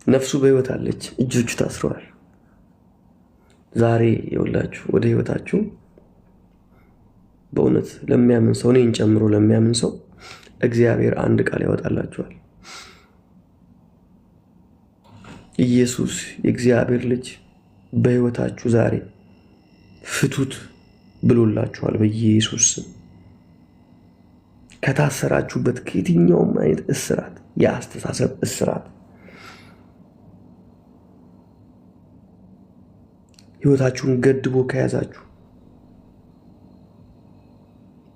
ነፍሱ በህይወት አለች፣ እጆቹ ታስረዋል። ዛሬ የውላችሁ ወደ ህይወታችሁ በእውነት ለሚያምን ሰው እኔን ጨምሮ ለሚያምን ሰው እግዚአብሔር አንድ ቃል ያወጣላችኋል። ኢየሱስ የእግዚአብሔር ልጅ በህይወታችሁ ዛሬ ፍቱት ብሎላችኋል። በኢየሱስ ስም ከታሰራችሁበት ከየትኛውም አይነት እስራት፣ የአስተሳሰብ እስራት፣ ህይወታችሁን ገድቦ ከያዛችሁ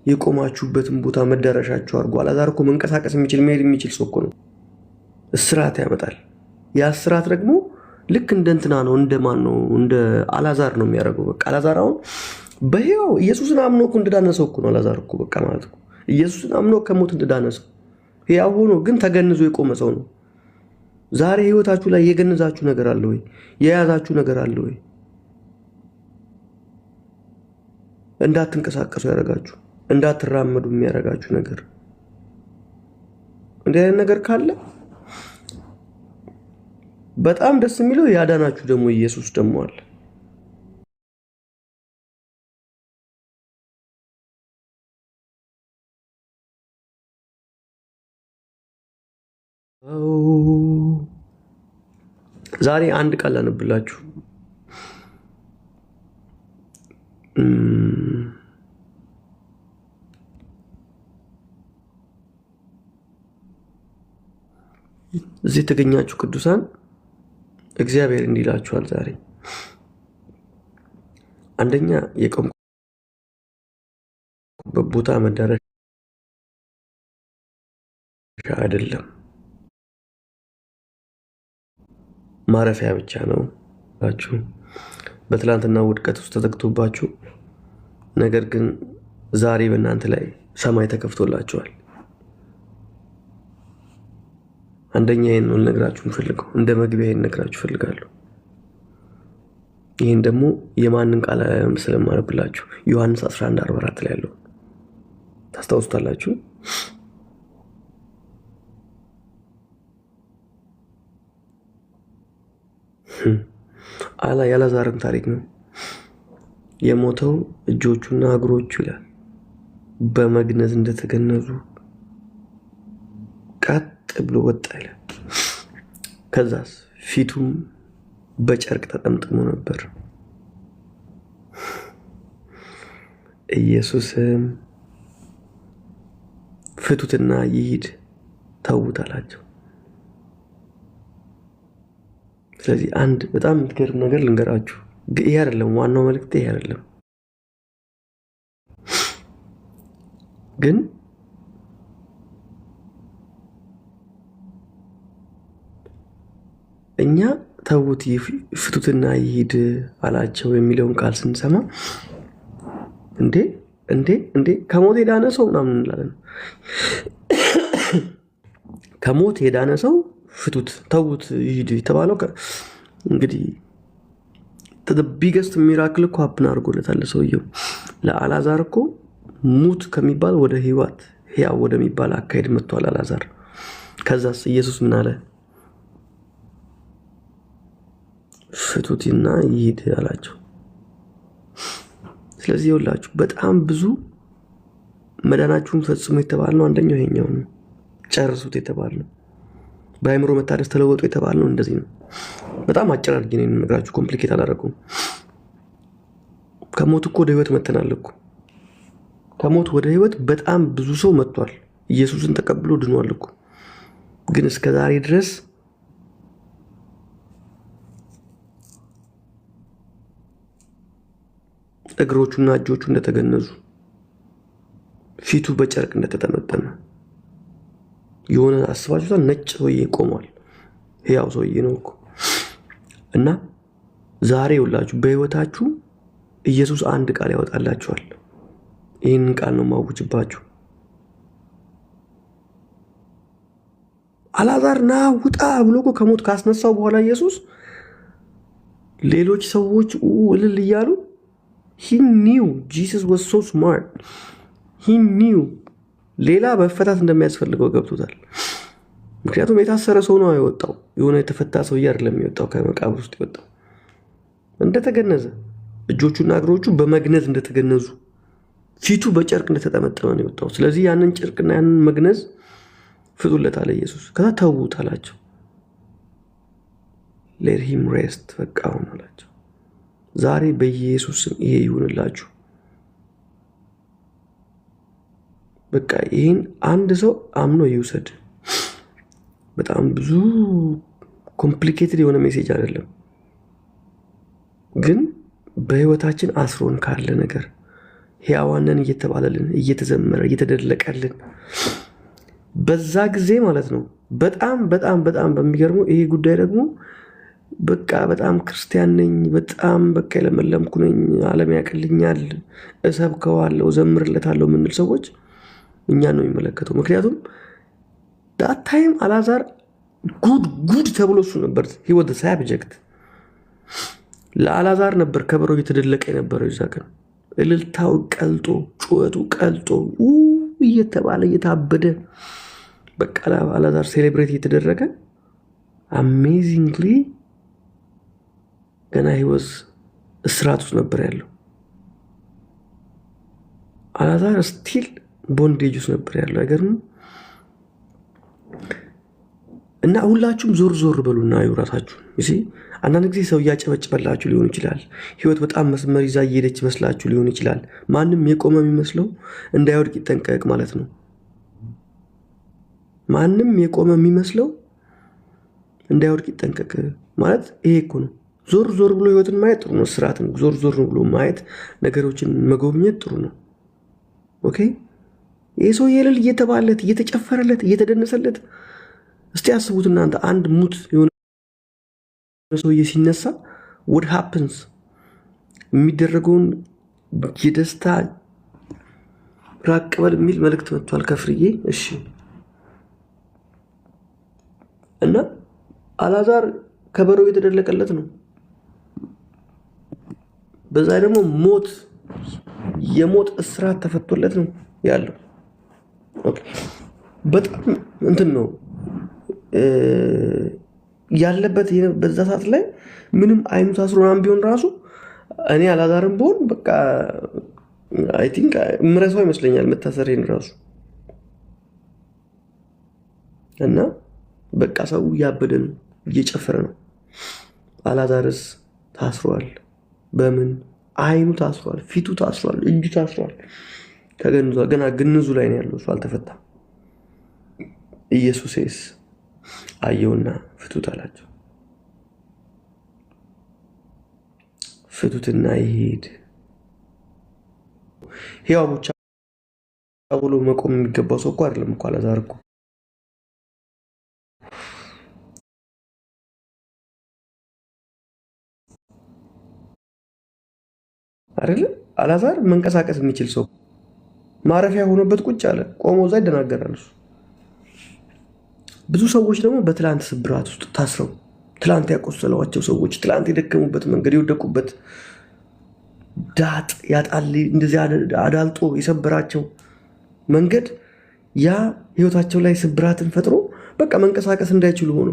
የቆማችሁበትን ቦታ መዳረሻችሁ አድርጎ አላዛር እኮ መንቀሳቀስ የሚችል መሄድ የሚችል ሰው እኮ ነው። እስራት ያመጣል። ያ እስራት ደግሞ ልክ እንደ እንትና ነው፣ እንደማን ነው? እንደ አላዛር ነው የሚያደርገው። በቃ አላዛር አሁን በህያው ኢየሱስን አምኖ እኮ እንደዳነ ሰው እኮ ነው አላዛር እኮ በቃ ማለት ነው። ኢየሱስን አምኖ ከሞት እንደዳነ ሰው ህያው ሆኖ ግን ተገንዞ የቆመ ሰው ነው። ዛሬ ህይወታችሁ ላይ የገነዛችሁ ነገር አለ ወይ? የያዛችሁ ነገር አለ ወይ? እንዳትንቀሳቀሱ ያደርጋችሁ፣ እንዳትራመዱ የሚያደርጋችሁ ነገር፣ እንዲህ አይነት ነገር ካለ በጣም ደስ የሚለው ያዳናችሁ ደግሞ ኢየሱስ ደግሞ አለ። ዛሬ አንድ ቃል አነብላችሁ። እዚህ የተገኛችሁ ቅዱሳን እግዚአብሔር እንዲህ ይላችኋል ዛሬ። አንደኛ የቆምኩበት ቦታ መዳረሻ አይደለም፣ ማረፊያ ብቻ ነው ባችሁ። በትላንትና ውድቀት ውስጥ ተዘግቶባችሁ፣ ነገር ግን ዛሬ በእናንተ ላይ ሰማይ ተከፍቶላችኋል። አንደኛ ይሄን ነው ልነግራችሁ ፈልገው፣ እንደ መግቢያ ይሄን ነግራችሁ ፈልጋለሁ። ይሄን ደግሞ የማንን ቃል ስለማነብላችሁ ዮሐንስ 11:44 ላይ ያለው ታስታውሱታላችሁ። የአላዛርን ታሪክ ነው። የሞተው እጆቹና እግሮቹ ይላል በመግነዝ እንደተገነዙ ቀጥ ብሎ ወጣ ይላል። ከዛስ ፊቱም በጨርቅ ተጠምጥሞ ነበር። ኢየሱስም ፍቱትና ይሂድ ተዉት አላቸው። ስለዚህ አንድ በጣም የምትገርም ነገር ልንገራችሁ። ይሄ አይደለም ዋናው መልእክት፣ ይሄ አይደለም ግን እኛ ተዉት ፍቱትና ይሂድ አላቸው የሚለውን ቃል ስንሰማ እንዴ ከሞት የዳነ ሰው ምናምን እንላለን። ከሞት የዳነ ሰው ፍቱት ተዉት ይሂድ የተባለው እንግዲህ ቢገስት ሚራክል እኮ ሀፕን አድርጎለታል ሰውየው። ለአላዛር እኮ ሙት ከሚባል ወደ ህይወት ህያው ወደሚባል አካሄድ መጥቷል አላዛር። ከዛስ ኢየሱስ ምን አለ? ፍቱትና ይሂድ አላቸው። ስለዚህ ይኸውላችሁ በጣም ብዙ መዳናችሁን ፈጽሞ የተባልነው አንደኛው ይሄኛው ነው። ጨርሱት የተባልነው በአእምሮ መታደስ ተለወጡ የተባልነው እንደዚህ ነው። በጣም አጭር አድርጌ ነው የምነግራችሁ፣ ኮምፕሊኬት አላደረኩም። ከሞት እኮ ወደ ህይወት መተናል እኮ። ከሞት ወደ ህይወት በጣም ብዙ ሰው መጥቷል። ኢየሱስን ተቀብሎ ድኗል እኮ። ግን እስከ ዛሬ ድረስ እግሮቹና እጆቹ እንደተገነዙ፣ ፊቱ በጨርቅ እንደተጠመጠመ የሆነ አስባችሁታል? ነጭ ሰውዬ ቆሟል። ህያው ሰውዬ ነው እኮ። እና ዛሬ ሁላችሁ በህይወታችሁ ኢየሱስ አንድ ቃል ያወጣላችኋል። ይህንን ቃል ነው ማውጅባችሁ። አላዛር ና ውጣ ብሎ እኮ ከሞት ካስነሳው በኋላ ኢየሱስ ሌሎች ሰዎች እልል እያሉ he knew Jesus was so smart. he knew ሌላ በፈታት እንደሚያስፈልገው ገብቶታል። ምክንያቱም የታሰረ ሰው ነው የወጣው። የሆነ የተፈታ ሰውዬ አይደለም የወጣው ከመቃብር ውስጥ የወጣው። እንደተገነዘ እጆቹና እግሮቹ በመግነዝ እንደተገነዙ ፊቱ በጨርቅ እንደተጠመጠመ ነው የወጣው። ስለዚህ ያንን ጨርቅና ያንን መግነዝ ፍቱለት አለ ኢየሱስ። ከዛ ተዉት አላቸው። ሌት ሂም ሬስት በቃ አሁን አላቸው። ዛሬ በኢየሱስ ስም ይሄ ይሁንላችሁ። በቃ ይህን አንድ ሰው አምኖ ይውሰድ። በጣም ብዙ ኮምፕሊኬትድ የሆነ ሜሴጅ አይደለም፣ ግን በህይወታችን አስሮን ካለ ነገር ሕያዋንን እየተባለልን እየተዘመረ እየተደለቀልን በዛ ጊዜ ማለት ነው። በጣም በጣም በጣም በሚገርመው ይሄ ጉዳይ ደግሞ በቃ በጣም ክርስቲያን ነኝ፣ በጣም በቃ የለመለምኩ ነኝ፣ ዓለም ያቅልኛል፣ እሰብከዋለሁ፣ እዘምርለታለሁ የምንል ሰዎች እኛን ነው የሚመለከተው። ምክንያቱም ዳታይም አልዓዛር ጉድ ተብሎ እሱ ነበር ህይወት ሳብጀክት ለአልዓዛር ነበር ከበሮ እየተደለቀ የነበረው። ይዛ ቀን እልልታው ቀልጦ ጩኸቱ ቀልጦ እየተባለ እየታበደ በቃ አልዓዛር ሴሌብሬት እየተደረገ አሜዚንግሊ ገና ህይወት እስራት ውስጥ ነበር ያለው። አልዓዛር ስቲል ቦንዴጅ ውስጥ ነበር ያለው። አይገርምም? እና ሁላችሁም ዞር ዞር በሉና አዩ ራሳችሁን። አንዳንድ ጊዜ ሰው እያጨበጭበላችሁ ሊሆን ይችላል። ህይወት በጣም መስመር ይዛ እየሄደች ይመስላችሁ ሊሆን ይችላል። ማንም የቆመ የሚመስለው እንዳይወድቅ ይጠንቀቅ ማለት ነው። ማንም የቆመ የሚመስለው እንዳይወድቅ ይጠንቀቅ ማለት ይሄ እኮ ነው። ዞር ዞር ብሎ ህይወትን ማየት ጥሩ ነው። ስርዓትን ዞር ዞር ብሎ ማየት፣ ነገሮችን መጎብኘት ጥሩ ነው። ኦኬ። ይህ ሰው የልል እየተባለት እየተጨፈረለት እየተደነሰለት፣ እስቲ ያስቡት እናንተ አንድ ሙት የሆነ ሰውዬ ሲነሳ what happens የሚደረገውን የደስታ ራቅ በል የሚል መልእክት መጥቷል ከፍርዬ። እሺ። እና አልዓዛር ከበሮ የተደለቀለት ነው። በዛ ደግሞ የሞት እስራት ተፈቶለት ነው ያለው። ኦኬ። በጣም እንትን ነው ያለበት በዛ ሰዓት ላይ ምንም አይኑ ታስሮናም ቢሆን ራሱ እኔ አልዓዛርም ብሆን በቃ አይ ቲንክ ምረሳው ይመስለኛል መታሰሬን ራሱ። እና በቃ ሰው እያበደ ነው፣ እየጨፈረ ነው። አልዓዛርስ ታስሯል። በምን አይኑ ታስሯል፣ ፊቱ ታስሯል፣ እጁ ታስሯል፣ ተገንዟል። ገና ግንዙ ላይ ነው ያለው፣ እሱ አልተፈታም። ኢየሱስስ አየውና ፍቱት አላቸው። ፍቱትና ይሄድ። ሕያው ብቻ ብሎ መቆም የሚገባው ሰው እኮ አይደለም እኮ አልዓዛር እኮ። አይደለ? አልዓዛር መንቀሳቀስ የሚችል ሰው ማረፊያ ሆኖበት ቁጭ አለ። ቆሞ እዛ ይደናገራል እሱ። ብዙ ሰዎች ደግሞ በትላንት ስብራት ውስጥ ታስረው ትላንት ያቆሰለዋቸው ሰዎች፣ ትላንት የደከሙበት መንገድ፣ የወደቁበት ዳጥ ያጣል እንደዚህ አዳልጦ የሰበራቸው መንገድ ያ ህይወታቸው ላይ ስብራትን ፈጥሮ በቃ መንቀሳቀስ እንዳይችሉ ሆኖ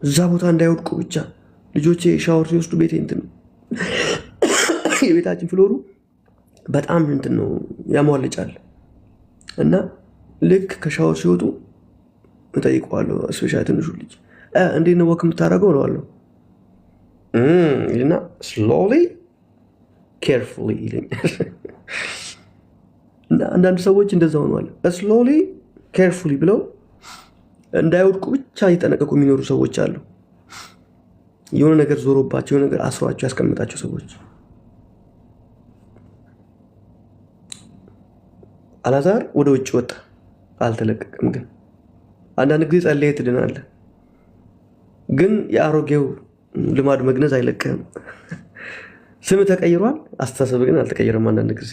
እዛ ቦታ እንዳይወድቁ ብቻ። ልጆቼ ሻወር ሲወስዱ ቤቴ እንትን ነው የቤታችን ፍሎሩ በጣም እንትን ነው ያሟልጫል። እና ልክ ከሻወር ሲወጡ እጠይቀዋለሁ፣ ስፔሻሊ ትንሹ ልጅ እንዴት ነው ወክ የምታደርገው እለዋለሁ። እና ስሎሊ ኬርፉሊ ይለኛል። እና አንዳንድ ሰዎች እንደዛ ሆነዋል። ስሎሊ ኬርፉሊ ብለው እንዳይወድቁ ብቻ እየጠነቀቁ የሚኖሩ ሰዎች አሉ። የሆነ ነገር ዞሮባቸው የሆነ ነገር አስሯቸው ያስቀምጣቸው ሰዎች። አልዓዛር ወደ ውጭ ወጣ፣ አልተለቀቀም። ግን አንዳንድ ጊዜ ጸልየህ ትድናለህ፣ ግን የአሮጌው ልማድ መግነዝ አይለቅህም። ስም ተቀይሯል፣ አስተሳሰብ ግን አልተቀየረም። አንዳንድ ጊዜ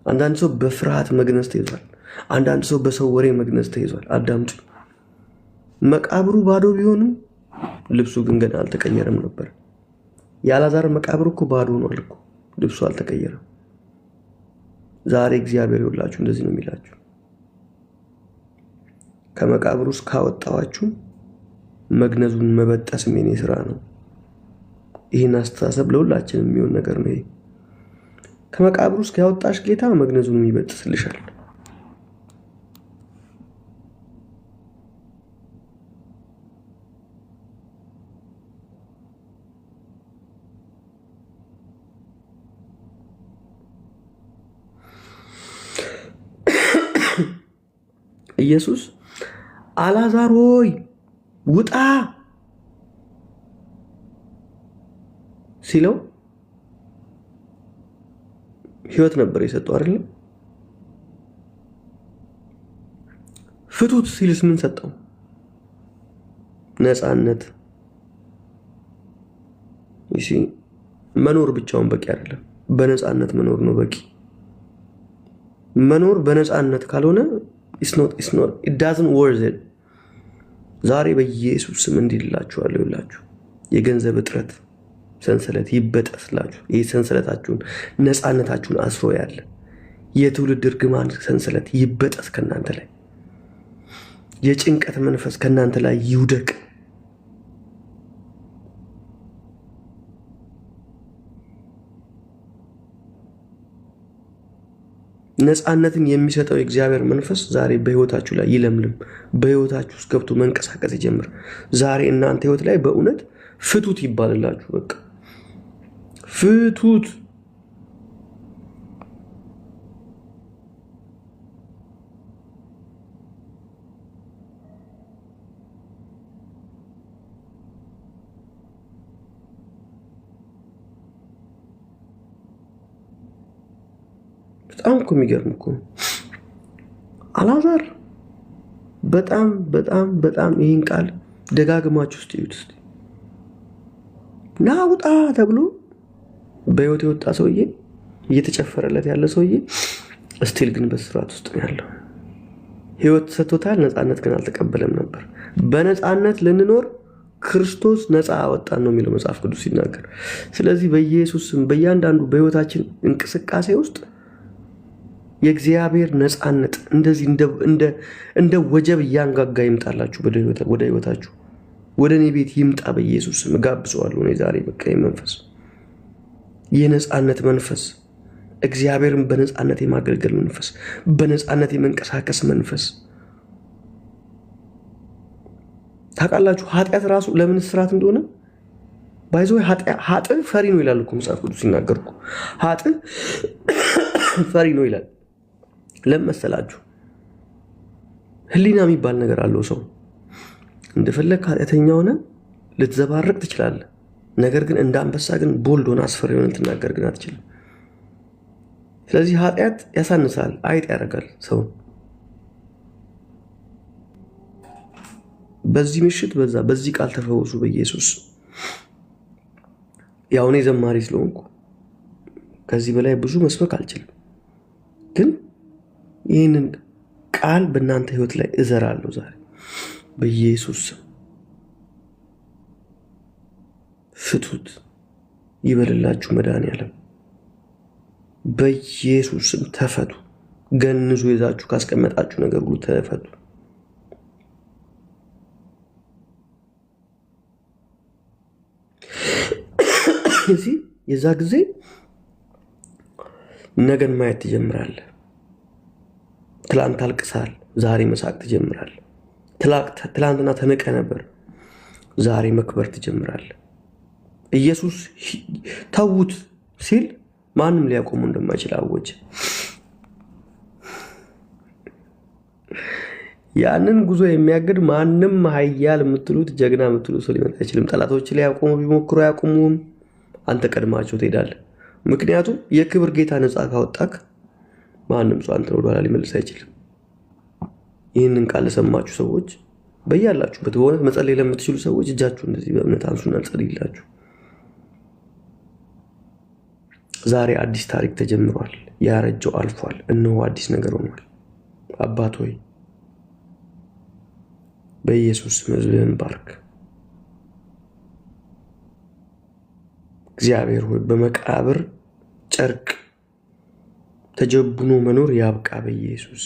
አንዳንድ ሰው በፍርሃት መግነዝ ተይዟል። አንዳንድ ሰው በሰው ወሬ መግነዝ ተይዟል። አዳምጡ። መቃብሩ ባዶ ቢሆንም ልብሱ ግን ገና አልተቀየረም ነበር። የአልዓዛር መቃብር እኮ ባዶ ሆኗል እኮ፣ ልብሱ አልተቀየረም። ዛሬ እግዚአብሔር ይውላችሁ እንደዚህ ነው የሚላችሁ። ከመቃብር ውስጥ ካወጣዋችሁ መግነዙን መበጠስ የኔ ስራ ነው። ይህን አስተሳሰብ ለሁላችንም የሚሆን ነገር ነው። ከመቃብር ውስጥ ያወጣሽ ጌታ መግነዙን ይበጥስልሻል። ኢየሱስ አልዓዛር ሆይ ውጣ ሲለው ህይወት ነበር የሰጠው አይደል? ፍቱት ሲልስ ምን ሰጠው? ነፃነት። እሺ መኖር ብቻውን በቂ አይደለም። በነፃነት መኖር ነው በቂ። መኖር በነፃነት ካልሆነ it doesn't worth it። ዛሬ በኢየሱስ ስም እንዲልላችኋለሁ ይላችሁ የገንዘብ እጥረት ሰንሰለት ይበጠስላችሁ። ይህ ሰንሰለታችሁን ነፃነታችሁን አስሮ ያለ የትውልድ እርግማን ሰንሰለት ይበጠስ ከናንተ ላይ። የጭንቀት መንፈስ ከናንተ ላይ ይውደቅ። ነፃነትን የሚሰጠው የእግዚአብሔር መንፈስ ዛሬ በህይወታችሁ ላይ ይለምልም። በህይወታችሁ ውስጥ ገብቶ መንቀሳቀስ ይጀምር። ዛሬ እናንተ ህይወት ላይ በእውነት ፍቱት ይባልላችሁ። በቃ ፍቱት። በጣም እኮ የሚገርም እኮ አልዓዛር በጣም በጣም በጣም ይህን ቃል ደጋግማችሁ ውስጥ ይዩት። ና ውጣ ተብሎ በህይወት የወጣ ሰውዬ እየተጨፈረለት ያለ ሰውዬ ስቲል ግን በስርዓት ውስጥ ነው ያለው። ህይወት ሰጥቶታል፣ ነፃነት ግን አልተቀበለም ነበር። በነፃነት ልንኖር ክርስቶስ ነፃ አወጣን ነው የሚለው መጽሐፍ ቅዱስ ሲናገር። ስለዚህ በኢየሱስ ስም በእያንዳንዱ በህይወታችን እንቅስቃሴ ውስጥ የእግዚአብሔር ነፃነት እንደዚህ እንደ ወጀብ እያንጋጋ ይምጣላችሁ ወደ ህይወታችሁ፣ ወደ እኔ ቤት ይምጣ በኢየሱስ ስም እጋብዘዋለሁ። እኔ ዛሬ በቃ መንፈስ የነፃነት መንፈስ፣ እግዚአብሔርን በነፃነት የማገልገል መንፈስ፣ በነፃነት የመንቀሳቀስ መንፈስ። ታውቃላችሁ ኃጢአት ራሱ ለምን እስራት እንደሆነ ባይዞ ኃጥእ ፈሪ ነው ይላል እኮ መጽሐፍ ቅዱስ ሲናገር እኮ ኃጥእ ፈሪ ነው ይላል። ለምን መሰላችሁ? ህሊና የሚባል ነገር አለው። ሰው እንደፈለግ ኃጢአተኛ ሆነ ልትዘባረቅ ትችላለህ። ነገር ግን እንደ አንበሳ ግን ቦልድ ሆነ አስፈሪ ሆነ ልትናገር ግን አትችልም። ስለዚህ ኃጢአት ያሳንሳል፣ አይጥ ያደርጋል ሰው። በዚህ ምሽት በዚህ ቃል ተፈወሱ በኢየሱስ። ያው እኔ ዘማሪ ስለሆንኩ ከዚህ በላይ ብዙ መስበክ አልችልም፣ ግን ይህንን ቃል በእናንተ ህይወት ላይ እዘራለሁ ዛሬ በኢየሱስ ስም። ፍቱት ይበልላችሁ መድኃኒዓለም። በኢየሱስ ስም ተፈቱ። ገንዙ ይዛችሁ ካስቀመጣችሁ ነገር ሁሉ ተፈቱ። እዚህ የዛ ጊዜ ነገን ማየት ትጀምራለህ። ትላንት አልቅሳል፣ ዛሬ መሳቅ ትጀምራለህ። ትላንትና ተነቀ ነበር፣ ዛሬ መክበር ትጀምራለህ። ኢየሱስ ተውት ሲል ማንም ሊያቆሙ እንደማይችል አወጀ። ያንን ጉዞ የሚያግድ ማንም ኃያል የምትሉት ጀግና የምትሉት ሰው ሊመጣ አይችልም። ጠላቶች ላይ ያቆሙ ቢሞክሩ አያቆሙም። አንተ ቀድማቸው ትሄዳለህ። ምክንያቱም የክብር ጌታ ነፃ ካወጣክ ማንም ሰው አንተን ወደኋላ ሊመልስ አይችልም። ይህንን ቃል ለሰማችሁ ሰዎች በያላችሁበት በእውነት መጸለይ ለምትችሉ ሰዎች እጃችሁ እንደዚህ በእምነት አንሱና ጸልይላችሁ። ዛሬ አዲስ ታሪክ ተጀምሯል። ያረጀው አልፏል፣ እነሆ አዲስ ነገር ሆኗል። አባት ሆይ በኢየሱስ ስም ሕዝብህን ባርክ። እግዚአብሔር ሆይ በመቃብር ጨርቅ ተጀብኖ መኖር ያብቃ በኢየሱስ።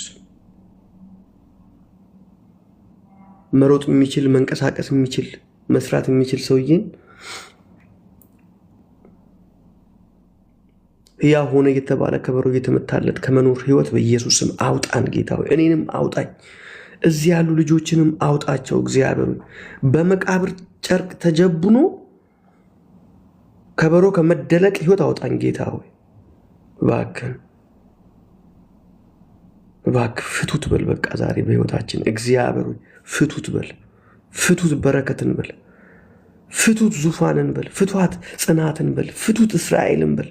መሮጥ የሚችል መንቀሳቀስ የሚችል መስራት የሚችል ሰውዬን ያ ሆነ እየተባለ ከበሮ እየተመታለት ከመኖር ህይወት በኢየሱስ ስም አውጣን ጌታ ሆይ፣ እኔንም አውጣኝ፣ እዚህ ያሉ ልጆችንም አውጣቸው እግዚአብሔር ሆይ። በመቃብር ጨርቅ ተጀብኖ ከበሮ ከመደለቅ ህይወት አውጣኝ ጌታ ሆይ። እባክህ ፍቱት በል። በቃ ዛሬ በህይወታችን እግዚአብሔር ሆይ ፍቱት በል። ፍቱት በረከትን በል። ፍቱት ዙፋንን በል። ፍቷት ጽናትን በል። ፍቱት እስራኤልን በል።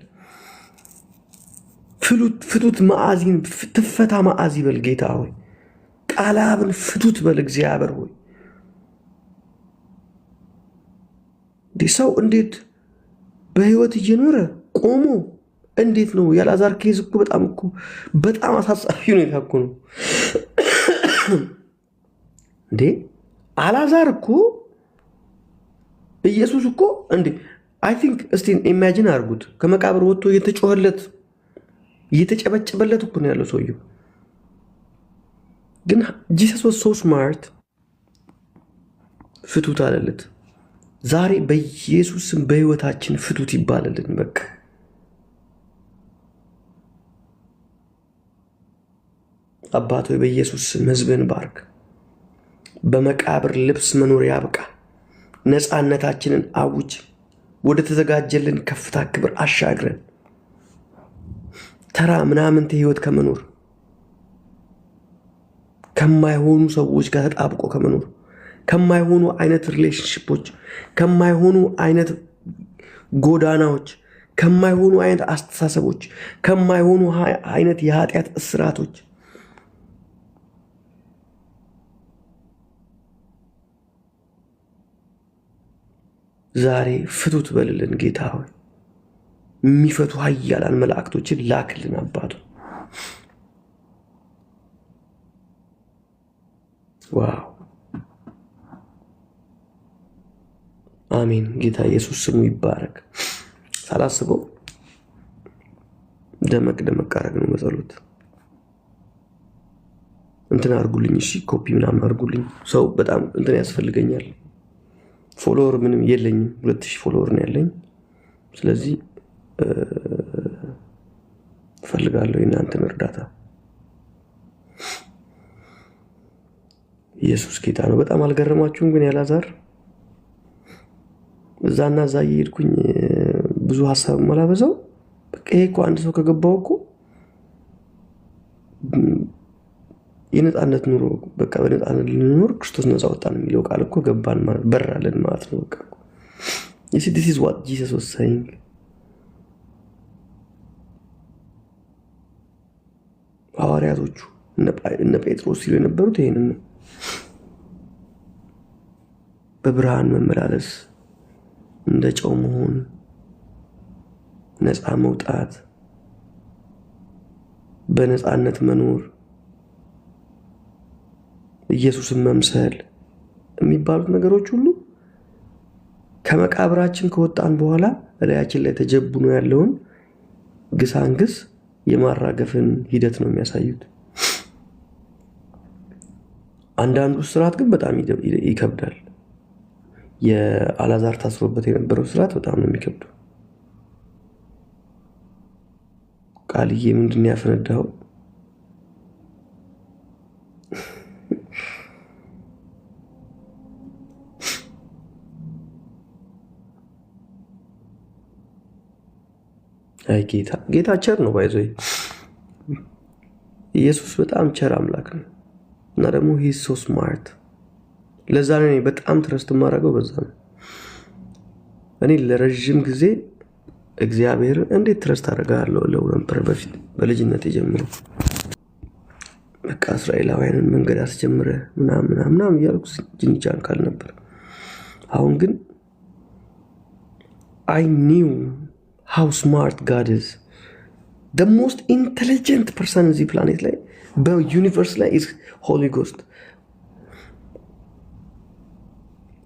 ፍቱት መዓዚን ትፈታ መዓዚ በል ጌታ ሆይ። ቃላብን ፍቱት በል እግዚአብሔር ሆይ። ሰው እንዴት በህይወት እየኖረ ቆሞ እንዴት ነው? የአልዓዛር ኬዝ እኮ በጣም አሳሳቢ ሁኔታ እኮ ነው እንዴ። አልዓዛር እኮ ኢየሱስ እኮ እንዴ አይ ቲንክ እስቲ ኢማጂን አድርጉት። ከመቃብር ወጥቶ እየተጮኸለት እየተጨበጨበለት እኮ ነው ያለው ሰውየው። ግን ጂሰስ ዋዝ ሶ ስማርት፣ ፍቱት አለለት። ዛሬ በኢየሱስ ስም በህይወታችን ፍቱት ይባልልን። በቃ አባት ሆይ በኢየሱስ ስም ህዝብን ባርክ። በመቃብር ልብስ መኖር ያብቃ። ነፃነታችንን አውጅ። ወደ ተዘጋጀልን ከፍታ ክብር አሻግረን። ተራ ምናምንተ ህይወት ከመኖር ከማይሆኑ ሰዎች ጋር ተጣብቆ ከመኖር ከማይሆኑ አይነት ሪሌሽንሽፖች ከማይሆኑ አይነት ጎዳናዎች ከማይሆኑ አይነት አስተሳሰቦች ከማይሆኑ አይነት የኃጢአት እስራቶች ዛሬ ፍቱት በልልን ጌታ ሆይ። የሚፈቱ ኃያላን መላእክቶችን ላክልን አባቱ። ዋው አሜን። ጌታ ኢየሱስ ስሙ ይባረክ። ሳላስበው ደመቅ አረግ ነው በጸሎት እንትን አርጉልኝ። እሺ ኮፒ ምናምን አርጉልኝ። ሰው በጣም እንትን ያስፈልገኛል። ፎሎወር ምንም የለኝም። 2000 ፎሎወር ነው ያለኝ። ስለዚህ ፈልጋለሁ የእናንተን እርዳታ። ኢየሱስ ጌታ ነው። በጣም አልገረማችሁም? ግን የአልዓዛር እዛና እዛ እየሄድኩኝ ብዙ ሀሳብ ማላበዛው በቃ ይሄ እኮ አንድ ሰው ከገባው እኮ የነፃነት ኑሮ በቃ በነፃነት ልንኖር ክርስቶስ ነፃ ወጣን የሚለው ቃል እኮ ገባን ማለት በራለን ማለት ነው። በቃ you see this is what Jesus was saying። ሐዋርያቶቹ እነ ጴጥሮስ ሲሉ የነበሩት ይሄንን ነው። በብርሃን መመላለስ፣ እንደ ጨው መሆን፣ ነፃ መውጣት፣ በነፃነት መኖር፣ ኢየሱስን መምሰል የሚባሉት ነገሮች ሁሉ ከመቃብራችን ከወጣን በኋላ እላያችን ላይ ተጀብኖ ያለውን ግሳንግስ የማራገፍን ሂደት ነው የሚያሳዩት። አንዳንዱ ስርዓት ግን በጣም ይከብዳል። የአልዓዛር ታስሮበት የነበረው ስርዓት በጣም ነው የሚከብደው። ቃልዬ ምንድን ያፈነዳው? አይ ጌታ ቸር ነው። ባይዞይ ኢየሱስ በጣም ቸር አምላክ ነው እና ደግሞ he is so smart። ለዛ ነው እኔ በጣም ትረስት ማድረገው በዛ ነው። እኔ ለረጅም ጊዜ እግዚአብሔር እንዴት ትረስት አደርጋለሁ ለወንበር በፊት በልጅነት ጀምሮ በቃ እስራኤላውያንን መንገድ አስጀምረ ምናምን እያልኩ ጅንጃን ካል ነበር። አሁን ግን I knew how smart God is። The most intelligent person in the planet ላይ በዩኒቨርስ ላይ is Holy Ghost።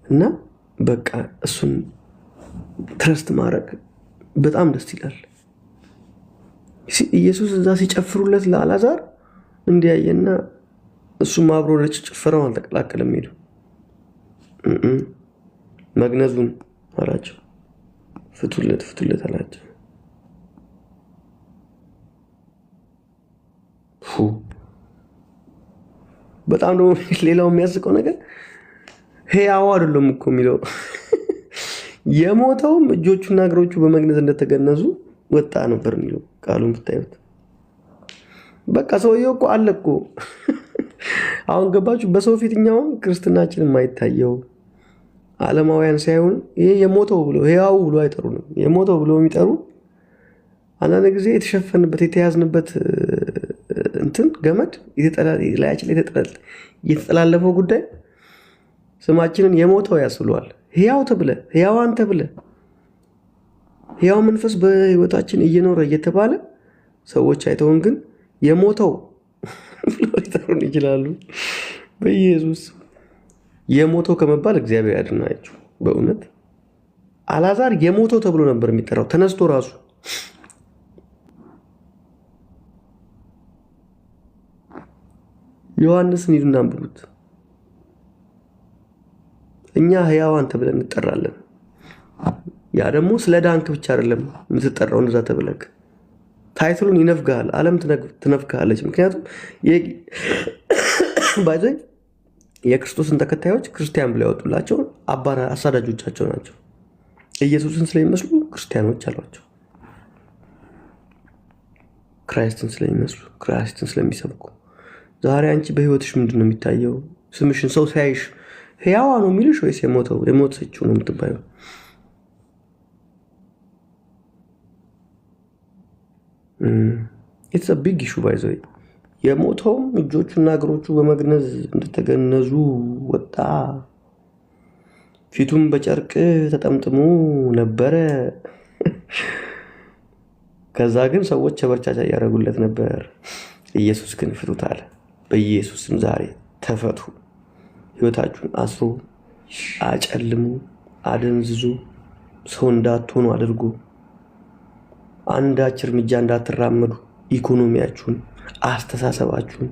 እና በቃ እሱን ትረስት ማድረግ በጣም ደስ ይላል። ኢየሱስ እዛ ሲጨፍሩለት ለአልዓዛር እንዲያየና እሱም አብሮ ለጭፈራው አልተቀላቀለም ሄዱ። መግነዙን አላቸው። ፍቱለት አላቸው። በጣም ደግሞ ሌላው የሚያስቀው ነገር ሕያው አይደለም እኮ የሚለው የሞተውም እጆቹና እግሮቹ በመግነዝ እንደተገነዙ ወጣ ነበር የሚለው ቃሉን ብታዩት። በቃ ሰውየው እኮ አለ እኮ። አሁን ገባችሁ? በሰው ፊትኛውን ክርስትናችን የማይታየው ዓለማውያን ሳይሆን ይሄ የሞተው ብሎ ሕያው ብሎ አይጠሩንም። የሞተው ብሎ የሚጠሩ አንዳንድ ጊዜ የተሸፈንበት የተያዝንበት እንትን ገመድ ላያችን ላይ የተጠላለፈው ጉዳይ ስማችንን የሞተው ያስብለዋል። ሕያው ተብለ ሕያዋን ተብለ ሕያው መንፈስ በህይወታችን እየኖረ እየተባለ ሰዎች አይተውን ግን የሞተው ብሎ ሊጠሩን ይችላሉ። በኢየሱስ የሞተው ከመባል እግዚአብሔር ያድናችሁ። በእውነት አልዓዛር የሞተው ተብሎ ነበር የሚጠራው ተነስቶ ራሱ። ዮሐንስን ሂዱና አንብቡት። እኛ ሕያዋን ተብለን እንጠራለን። ያ ደግሞ ስለ ዳንክ ብቻ አይደለም የምትጠራው። እንደዛ ተብለክ ታይትሉን ይነፍጋል፣ ዓለም ትነፍጋለች። ምክንያቱም ባይዘይ የክርስቶስን ተከታዮች ክርስቲያን ብለው ያወጡላቸው አሳዳጆቻቸው ናቸው። ኢየሱስን ስለሚመስሉ ክርስቲያኖች አሏቸው። ክራይስትን ስለሚመስሉ ክራይስትን ስለሚሰብኩ። ዛሬ አንቺ በህይወትሽ ምንድን ነው የሚታየው? ስምሽን ሰው ሲያይሽ ሕያዋ ነው የሚልሽ ወይስ የሞተችው ነው የምትባየው? ኢትስ አ ቢግ ኢሹ ባይ ዘ ወይ። የሞተውም እጆቹና እግሮቹ በመግነዝ እንደተገነዙ ወጣ፣ ፊቱም በጨርቅ ተጠምጥሞ ነበረ። ከዛ ግን ሰዎች ቸበርቻቻ እያደረጉለት ነበር። ኢየሱስ ግን ፍቱት አለ። በኢየሱስም ዛሬ ተፈቱ። ህይወታችሁን አስሮ አጨልሙ፣ አደንዝዙ፣ ሰው እንዳትሆኑ አድርጎ አንዳች እርምጃ እንዳትራመዱ፣ ኢኮኖሚያችሁን፣ አስተሳሰባችሁን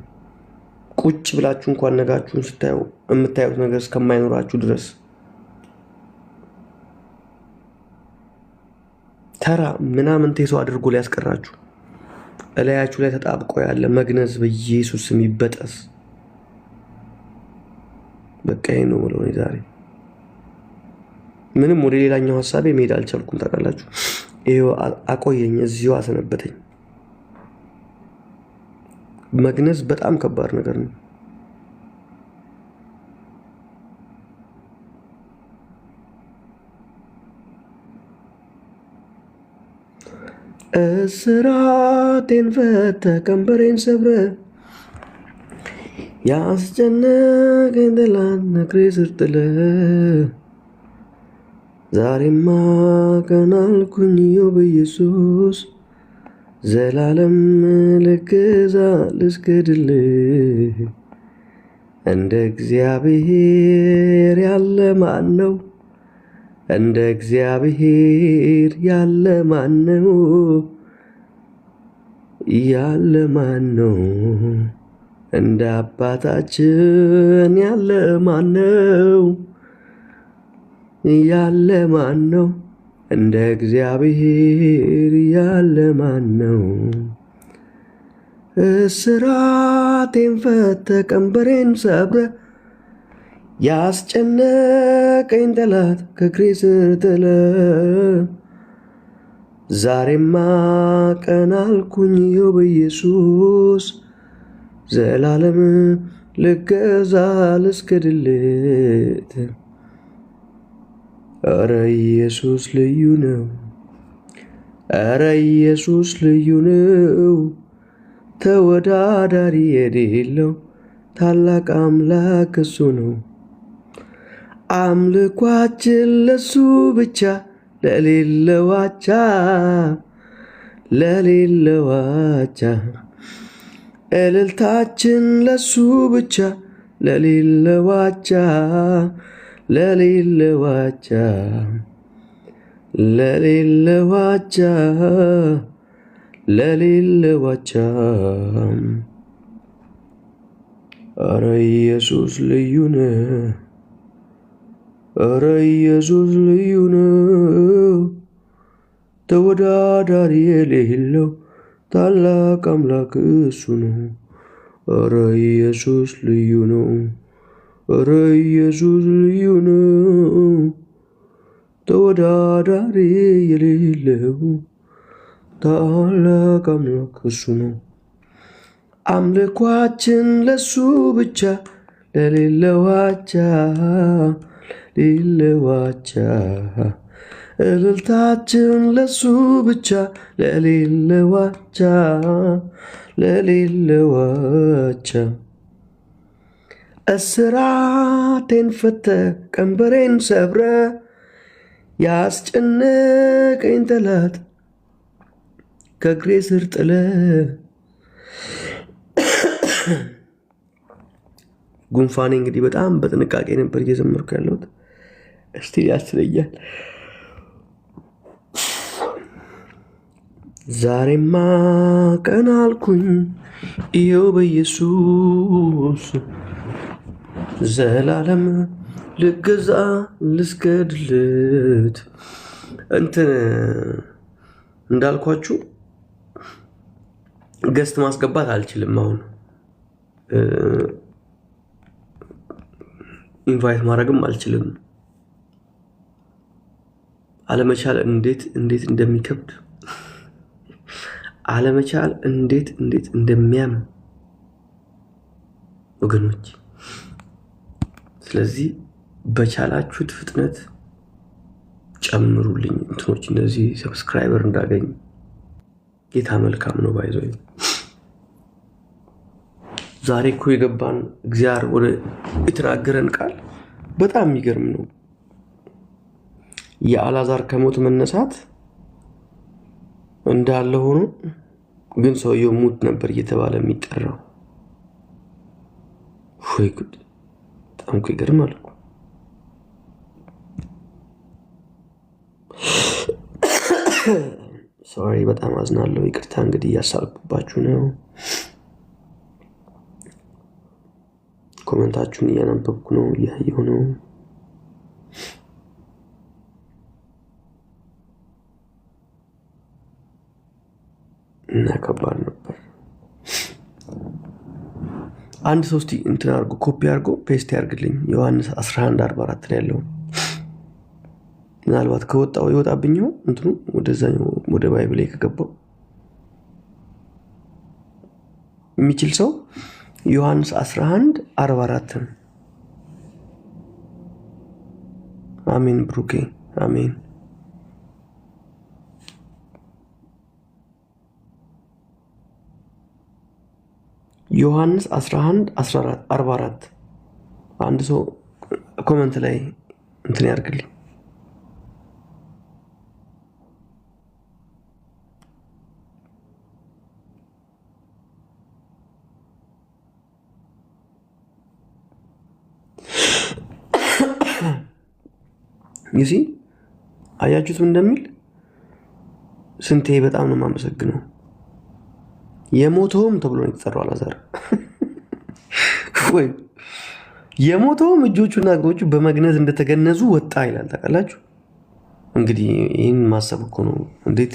ቁጭ ብላችሁ እንኳን ነጋችሁን ስታዩ የምታዩት ነገር እስከማይኖራችሁ ድረስ ተራ ምናምን ሰው አድርጎ ሊያስቀራችሁ እላያችሁ ላይ ተጣብቆ ያለ መግነዝ በኢየሱስ ስም ይበጠስ። በቃ ይሄ ነው ማለት ነው። ዛሬ ምንም ወደ ሌላኛው ሐሳቤ መሄድ አልቻልኩም። ታውቃላችሁ፣ ይሄው አቆየኝ፣ እዚሁ አሰነበተኝ። መግነዝ በጣም ከባድ ነገር ነው። እስራቴን ፈተህ ቀንበሬን ሰብረህ ያስጨነቀኝ ጠላት እግሬ ስር ጥለህ ዛሬማ ቀና አልኩኝ በኢየሱስ ዘላለም ልገዛ ልስገድልህ። እንደ እግዚአብሔር ያለ ማን ነው? እንደ እግዚአብሔር ያለ ማን ነው? ያለ ማን ነው? እንደ አባታችን ያለ ማን ነው? ያለ ማን ነው? እንደ እግዚአብሔር ያለ ማን ነው? እስራቴን ፈተህ ቀንበሬን ሰብረህ ያስጨነቀኝ ጠላት ከእግሬ ስር ጥለህ ዛሬማ ቀና አልኩኝ በኢየሱስ ዘላለም ልገዛ ልስገድለት። ኧረ ኢየሱስ ልዩ ነው፣ ኧረ ኢየሱስ ልዩ ነው፣ ተወዳዳሪ የሌለው ታላቅ አምላክ እሱ ነው። አምልኳችን ለሱ ብቻ ለሌለው አቻ፣ ለሌለው አቻ። እልልታችን ለሱ ብቻ ለሌለው አቻ፣ ለሌለው አቻ፣ ለሌለው አቻ፣ ለሌለው አቻ። ኧረ ኢየሱስ ልዩ ነው። ኧረ ኢየሱስ ልዩ ነው፣ ተወዳዳሪ የሌለው ታላቅ አምላክ እሱ ነው። ኧረ ኢየሱስ ልዩ ነው፣ ኧረ ኢየሱስ ልዩ ነው፣ ተወዳዳሪ የሌለው ታላቅ አምላክ እሱ ነው። አምልኳችን ለሱ ብቻ ለሌለው አቻ ሌለው አቻ፣ እልልታችን ለሱ ብቻ ለሌለው አቻ ለሌለው አቻ። እስራቴን ፈተ ቀንበሬን ሰብረ ያስጨነቀኝ ጠላት ከእግሬ ስር ጥለ ጉንፋኔ እንግዲህ በጣም በጥንቃቄ ነበር እየዘመርኩ ያለሁት። እስቲ ያስለያል። ዛሬማ ቀን አልኩኝ ይኸው በኢየሱስ ዘላለም ልገዛ ልስገድለት። እንትን እንዳልኳችሁ ገስት ማስገባት አልችልም። አሁን ኢንቫይት ማድረግም አልችልም። አለመቻል እንዴት እንደሚከብድ፣ አለመቻል እንዴት እንደሚያም ወገኖች። ስለዚህ በቻላችሁት ፍጥነት ጨምሩልኝ እንትኖች፣ እነዚህ ሰብስክራይበር እንዳገኝ። ጌታ መልካም ነው። ባይዘው ዛሬ እኮ የገባን እግዚአብሔር ወደ የተናገረን ቃል በጣም የሚገርም ነው። የአልዓዛር ከሞት መነሳት እንዳለ ሆኖ ግን ሰውየው ሙት ነበር እየተባለ የሚጠራው። ወይ ጉድ! በጣም እኮ ይገርማል እኮ። ሶሪ፣ በጣም አዝናለሁ። ይቅርታ እንግዲህ እያሳልኩባችሁ ነው። ኮሜንታችሁን እያነበብኩ ነው፣ እያየሁ ነው። እና ከባድ ነበር። አንድ ሰው እስቲ እንትን አድርጎ ኮፒ አድርጎ ፔስት ያርግልኝ ዮሐንስ 11:44 ላይ ያለው። ምናልባት ከወጣው ይወጣብኝ ይሆን እንትኑ ወደዛኛው ወደ ባይብል ላይ ከገባው የሚችል ሰው ዮሐንስ 11:44። አሜን ብሩኬ አሜን። ዮሐንስ 11:44 አንድ ሰው ኮሜንት ላይ እንትን ያርግልኝ። ይሲ አያችሁት እንደሚል ስንቴ በጣም ነው የማመሰግነው። የሞተውም ተብሎ ነው የተጠራው አልዓዛር። ወይ የሞተውም እጆቹና እግሮቹ በመግነዝ እንደተገነዙ ወጣ ይላል። ታውቃላችሁ እንግዲህ ይህን ማሰብ እኮ ነው። እንዴት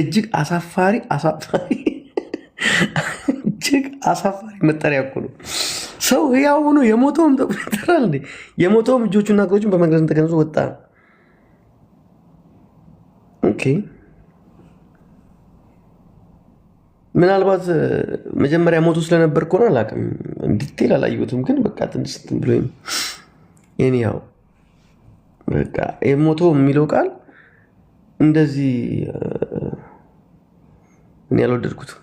እጅግ አሳፋሪ እጅግ አሳፋሪ መጠሪያ እኮ ነው። ሰው ሕያው ሆኖ የሞተውም ተብሎ ይጠራል እንዴ? የሞተውም እጆቹና እግሮቹን በመግነዝ እንደተገነዙ ወጣ። ኦኬ፣ ምናልባት መጀመሪያ ሞቱ ስለነበር ከሆነ አላውቅም፣ ዲቴል አላየሁትም። ግን በቃ ትንሽ እንትን ብሎኝ ያው በቃ የሞተው የሚለው ቃል እንደዚህ እኔ ያልወደድኩትም።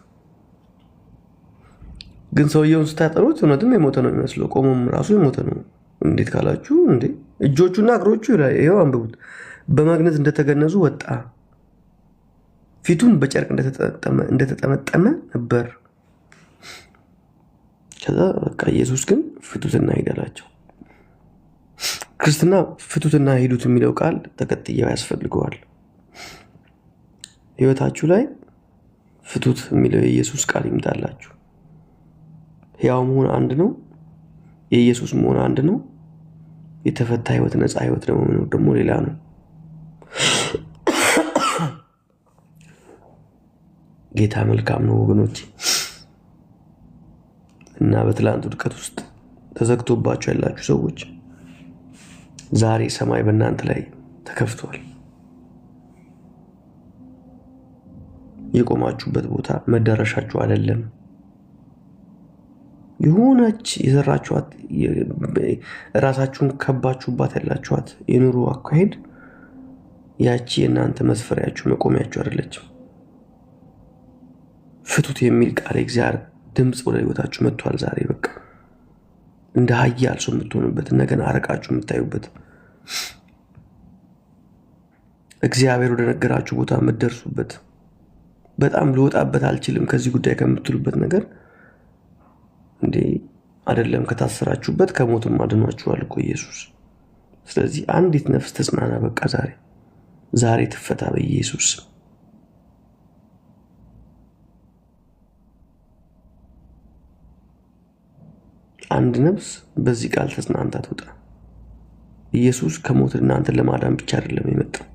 ግን ሰውየውን ስታጠሩት እውነትም የሞተ ነው የሚመስለው። ቆሞም ራሱ የሞተ ነው። እንዴት ካላችሁ እንዴ እጆቹና እግሮቹ ይኸው አንብቡት፣ በመግነዝ እንደተገነዙ ወጣ። ፊቱን በጨርቅ እንደተጠመጠመ ነበር። ከዛ በቃ ኢየሱስ ግን ፍቱትና ሂድ አላቸው። ክርስትና ፍቱትና ሂዱት የሚለው ቃል ተከትያው ያስፈልገዋል። ህይወታችሁ ላይ ፍቱት የሚለው የኢየሱስ ቃል ይምጣላችሁ። ሕያው መሆን አንድ ነው፣ የኢየሱስ መሆን አንድ ነው። የተፈታ ህይወት ነፃ ህይወት ደግሞ ሌላ ነው። ጌታ መልካም ነው ወገኖች። እና በትላንት ውድቀት ውስጥ ተዘግቶባችሁ ያላችሁ ሰዎች ዛሬ ሰማይ በእናንተ ላይ ተከፍቷል። የቆማችሁበት ቦታ መዳረሻችሁ አይደለም። የሆነች የዘራችኋት ራሳችሁን ከባችሁባት ያላችኋት የኑሮ አካሄድ ያቺ የእናንተ መስፈሪያችሁ መቆሚያችሁ አይደለችም። ፍቱት የሚል ቃል እግዚአብሔር ድምፅ ወደ ህይወታችሁ መጥቷል። ዛሬ በቃ እንደ ኃያል ሰው የምትሆኑበት ነገን አረቃችሁ የምታዩበት እግዚአብሔር ወደ ነገራችሁ ቦታ የምትደርሱበት በጣም ልወጣበት አልችልም ከዚህ ጉዳይ ከምትሉበት ነገር እንዴ አይደለም ከታሰራችሁበት ከሞትም አድኗችኋል እኮ ኢየሱስ። ስለዚህ አንዲት ነፍስ ተጽናና። በቃ ዛሬ ትፈታ በኢየሱስ። አንድ ነፍስ በዚህ ቃል ተጽናንታ ትውጣ። ኢየሱስ ከሞት እናንተን ለማዳን ብቻ አይደለም የመጣው።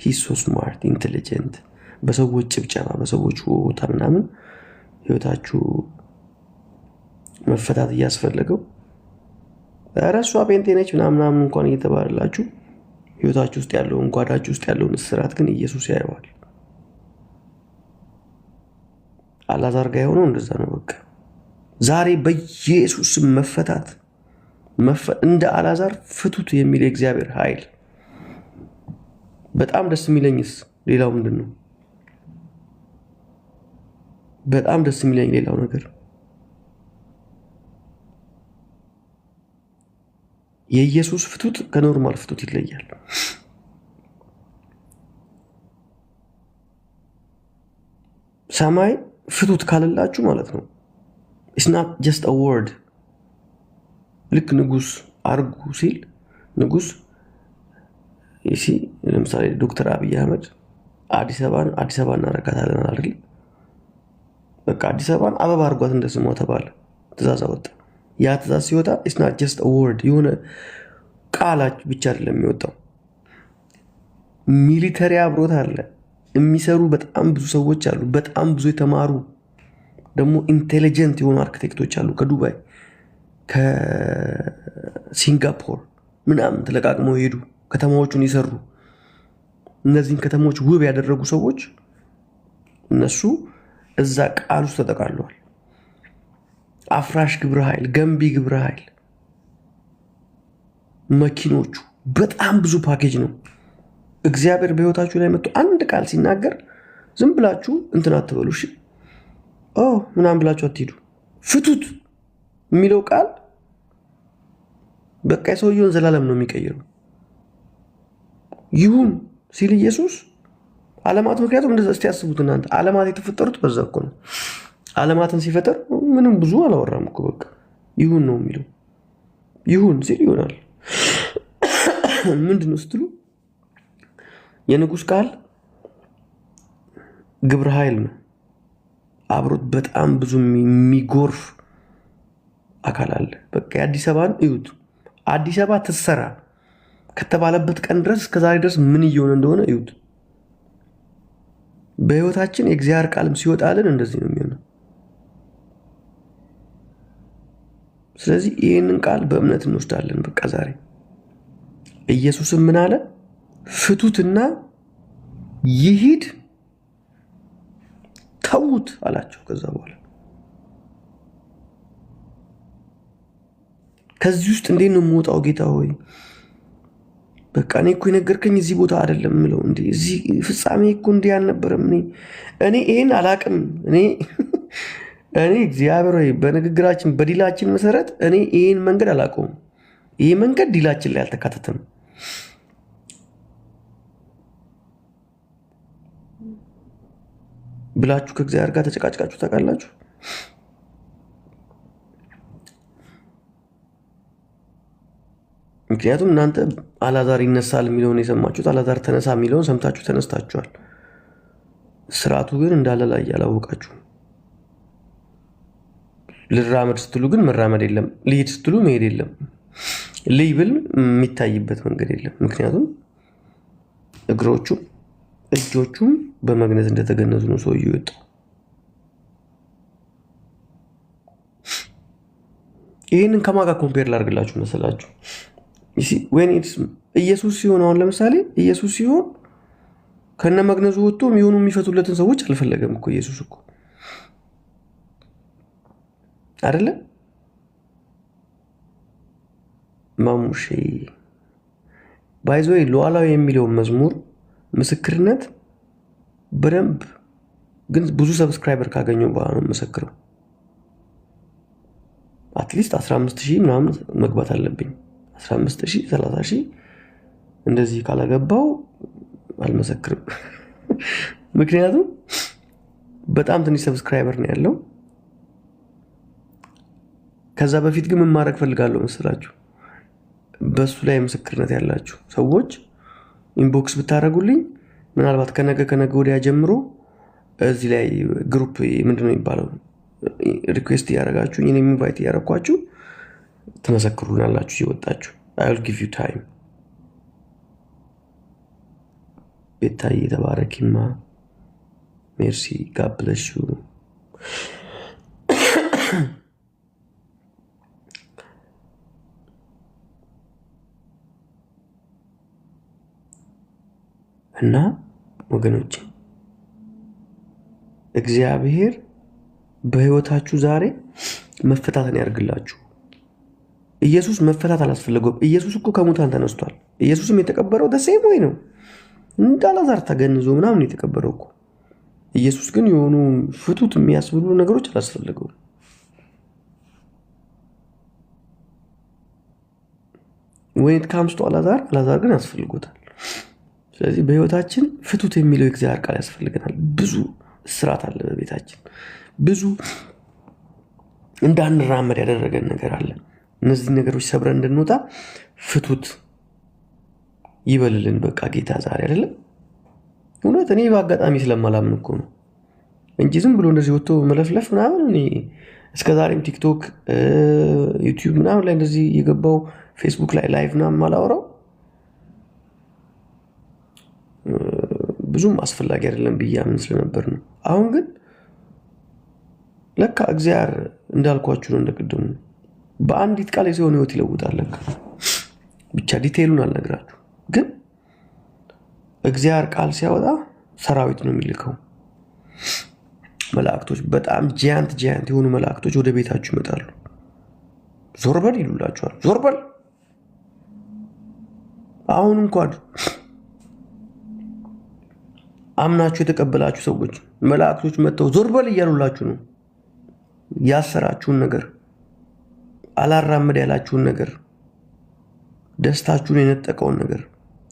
ሂስ ሶ ስማርት ኢንቴሊጀንት። በሰዎች ጭብጨባ በሰዎች ወታ ምናምን ህይወታችሁ መፈታት እያስፈለገው እራሷ ጴንጤ ነች ምናምን እንኳን እየተባለላችሁ ህይወታችሁ ውስጥ ያለውን ጓዳችሁ ውስጥ ያለውን እስራት ግን ኢየሱስ ያየዋል። አላዛር ጋር የሆነው እንደዛ ነው። በቃ ዛሬ በኢየሱስ መፈታት እንደ አላዛር ፍቱት የሚል የእግዚአብሔር ኃይል። በጣም ደስ የሚለኝስ ሌላው ምንድነው? በጣም ደስ የሚለኝ ሌላው ነገር የኢየሱስ ፍቱት ከኖርማል ፍቱት ይለያል። ሰማይ ፍቱት ካልላችሁ ማለት ነው it's not just a word። ልክ ንጉስ አርጉ ሲል ንጉስ እሺ ለምሳሌ ዶክተር አብይ አህመድ አዲስ አበባ እናረጋታለን አይደል? በቃ አዲስ አበባን አበባ አርጓት እንደስሟ ተባለ። ትእዛዝ ወጣ። ያ ትእዛዝ ሲወጣ it's not just a word የሆነ ቃላት ብቻ አይደለም የሚወጣው። ሚሊተሪ አብሮት አለ። የሚሰሩ በጣም ብዙ ሰዎች አሉ። በጣም ብዙ የተማሩ ደግሞ ኢንቴሊጀንት የሆኑ አርኪቴክቶች አሉ። ከዱባይ ከሲንጋፖር ምናምን ተለቃቅመው ሄዱ ከተማዎቹን ይሰሩ። እነዚህን ከተሞች ውብ ያደረጉ ሰዎች እነሱ እዛ ቃል ውስጥ ተጠቃለዋል። አፍራሽ ግብረ ኃይል፣ ገንቢ ግብረ ኃይል፣ መኪኖቹ በጣም ብዙ ፓኬጅ ነው። እግዚአብሔር በህይወታችሁ ላይ መጥቶ አንድ ቃል ሲናገር ዝም ብላችሁ እንትን አትበሉ። እሺ ምናምን ብላችሁ አትሄዱ። ፍቱት የሚለው ቃል በቃ የሰውየውን ዘላለም ነው የሚቀይረው። ይሁን ሲል ኢየሱስ ዓለማት ምክንያቱም እንደዛ እስቲ ያስቡት እናንተ ዓለማት የተፈጠሩት በዛ እኮ ነው። ዓለማትን ሲፈጠር ምንም ብዙ አላወራም እኮ በቃ ይሁን ነው የሚለው። ይሁን ሲል ይሆናል። ምንድነው ስትሉ የንጉስ ቃል ግብረ ኃይል ነው። አብሮት በጣም ብዙ የሚጎርፍ አካል አለ። በቃ የአዲስ አበባን እዩት። አዲስ አበባ ትሰራ ከተባለበት ቀን ድረስ እስከዛሬ ድረስ ምን እየሆነ እንደሆነ እዩት። በህይወታችን የእግዚአብሔር ቃልም ሲወጣልን እንደዚህ ነው የሚሆነው። ስለዚህ ይህንን ቃል በእምነት እንወስዳለን። በቃ ዛሬ ኢየሱስም ምን አለ? ፍቱትና ይሂድ ተዉት አላቸው። ከዛ በኋላ ከዚህ ውስጥ እንዴት ነው የምወጣው ጌታ ሆይ? በቃ እኔ እኮ የነገርከኝ እዚህ ቦታ አይደለም ምለው እንዴ እዚህ ፍጻሜ እኮ እንዲህ አልነበረም። እኔ ይሄን አላቅም። እኔ እግዚአብሔር ሆይ በንግግራችን በዲላችን መሰረት እኔ ይሄን መንገድ አላውቀውም። ይሄ መንገድ ዲላችን ላይ አልተካተተም። ብላችሁ ከእግዚአብሔር ጋር ተጨቃጭቃችሁ ታውቃላችሁ? ምክንያቱም እናንተ አላዛር ይነሳል የሚለውን የሰማችሁት፣ አላዛር ተነሳ የሚለውን ሰምታችሁ ተነስታችኋል። ስርዓቱ ግን እንዳለ ላይ ያላወቃችሁ። ልራመድ ስትሉ ግን መራመድ የለም፣ ልሂድ ስትሉ መሄድ የለም። ሌብል የሚታይበት መንገድ የለም። ምክንያቱም እግሮቹም እጆቹም በመግነዝ እንደተገነዙ ነው ሰውዬው የወጣው። ይህንን ከማጋ ኮምፔር ላድርግላችሁ መሰላችሁ? ኢየሱስ ሲሆን አሁን ለምሳሌ ኢየሱስ ሲሆን ከነ መግነዙ ወጥቶ የሚሆኑ የሚፈቱለትን ሰዎች አልፈለገም እኮ ኢየሱስ እኮ አይደለ? ማሙሼ ባይዞይ ሉዓላዊ የሚለውን መዝሙር ምስክርነት በደንብ ግን ብዙ ሰብስክራይበር ካገኘው በኋላ ነው መሰክረው። አትሊስት 15,000 ምናምን መግባት አለብኝ። 15,000 30,000 እንደዚህ ካላገባው አልመሰክርም። ምክንያቱም በጣም ትንሽ ሰብስክራይበር ነው ያለው። ከዛ በፊት ግን ምን ማድረግ ፈልጋለሁ መስላችሁ? በሱ ላይ ምስክርነት ያላችሁ ሰዎች ኢንቦክስ ብታደርጉልኝ ምናልባት ከነገ ወዲያ ጀምሮ እዚህ ላይ ግሩፕ ምንድነው የሚባለው ሪኩዌስት እያደረጋችሁ እኔ ኢንቫይት እያደረኳችሁ ትመሰክሩናላችሁ እየወጣችሁ። I will give you time። ቤታዬ ተባረኪማ። ሜርሲ God bless you። እና ወገኖች እግዚአብሔር በህይወታችሁ ዛሬ መፈታትን ያርግላችሁ። ኢየሱስ መፈታት አላስፈልገውም። ኢየሱስ እኮ ከሙታን ተነስቷል። ኢየሱስም የተቀበረው ደሴም ወይ ነው እንደ አልዓዛር ተገንዞ ምናምን የተቀበረው እኮ። ኢየሱስ ግን የሆኑ ፍቱት የሚያስብሉ ነገሮች አላስፈልገውም። ወይት ካምስቶ አልዓዛር ግን ያስፈልጎታል። ስለዚህ በህይወታችን ፍቱት የሚለው የእግዚአብሔር ቃል ያስፈልገናል። ብዙ እስራት አለ በቤታችን፣ ብዙ እንዳንራመድ ያደረገን ነገር አለ። እነዚህ ነገሮች ሰብረን እንድንወጣ ፍቱት ይበልልን በቃ ጌታ ዛሬ አይደለም። እውነት እኔ በአጋጣሚ ስለማላምን እኮ ነው እንጂ ዝም ብሎ እንደዚህ ወጥቶ መለፍለፍ ምናምን። እኔ እስከዛሬም ቲክቶክ፣ ዩቲዩብ ምናምን ላይ እንደዚህ የገባው ፌስቡክ ላይ ላይቭ ምናምን ማላወራው ብዙም አስፈላጊ አይደለም ብዬ አምን ስለነበር ነው። አሁን ግን ለካ እግዚአብሔር እንዳልኳችሁ ነው እንደቅድሙ በአንዲት ቃል የሰውን ህይወት ይለውጣል። ለካ ብቻ ዲቴይሉን አልነግራችሁ፣ ግን እግዚአብሔር ቃል ሲያወጣ ሰራዊት ነው የሚልከው። መላእክቶች፣ በጣም ጂያንት የሆኑ መላእክቶች ወደ ቤታችሁ ይመጣሉ። ዞርበል ይሉላችኋል። ዞርበል አሁን እንኳን አምናችሁ የተቀበላችሁ ሰዎች መላእክቶች መጥተው ዞርበል እያሉላችሁ ነው። ያሰራችሁን ነገር፣ አላራመድ ያላችሁን ነገር፣ ደስታችሁን የነጠቀውን ነገር፣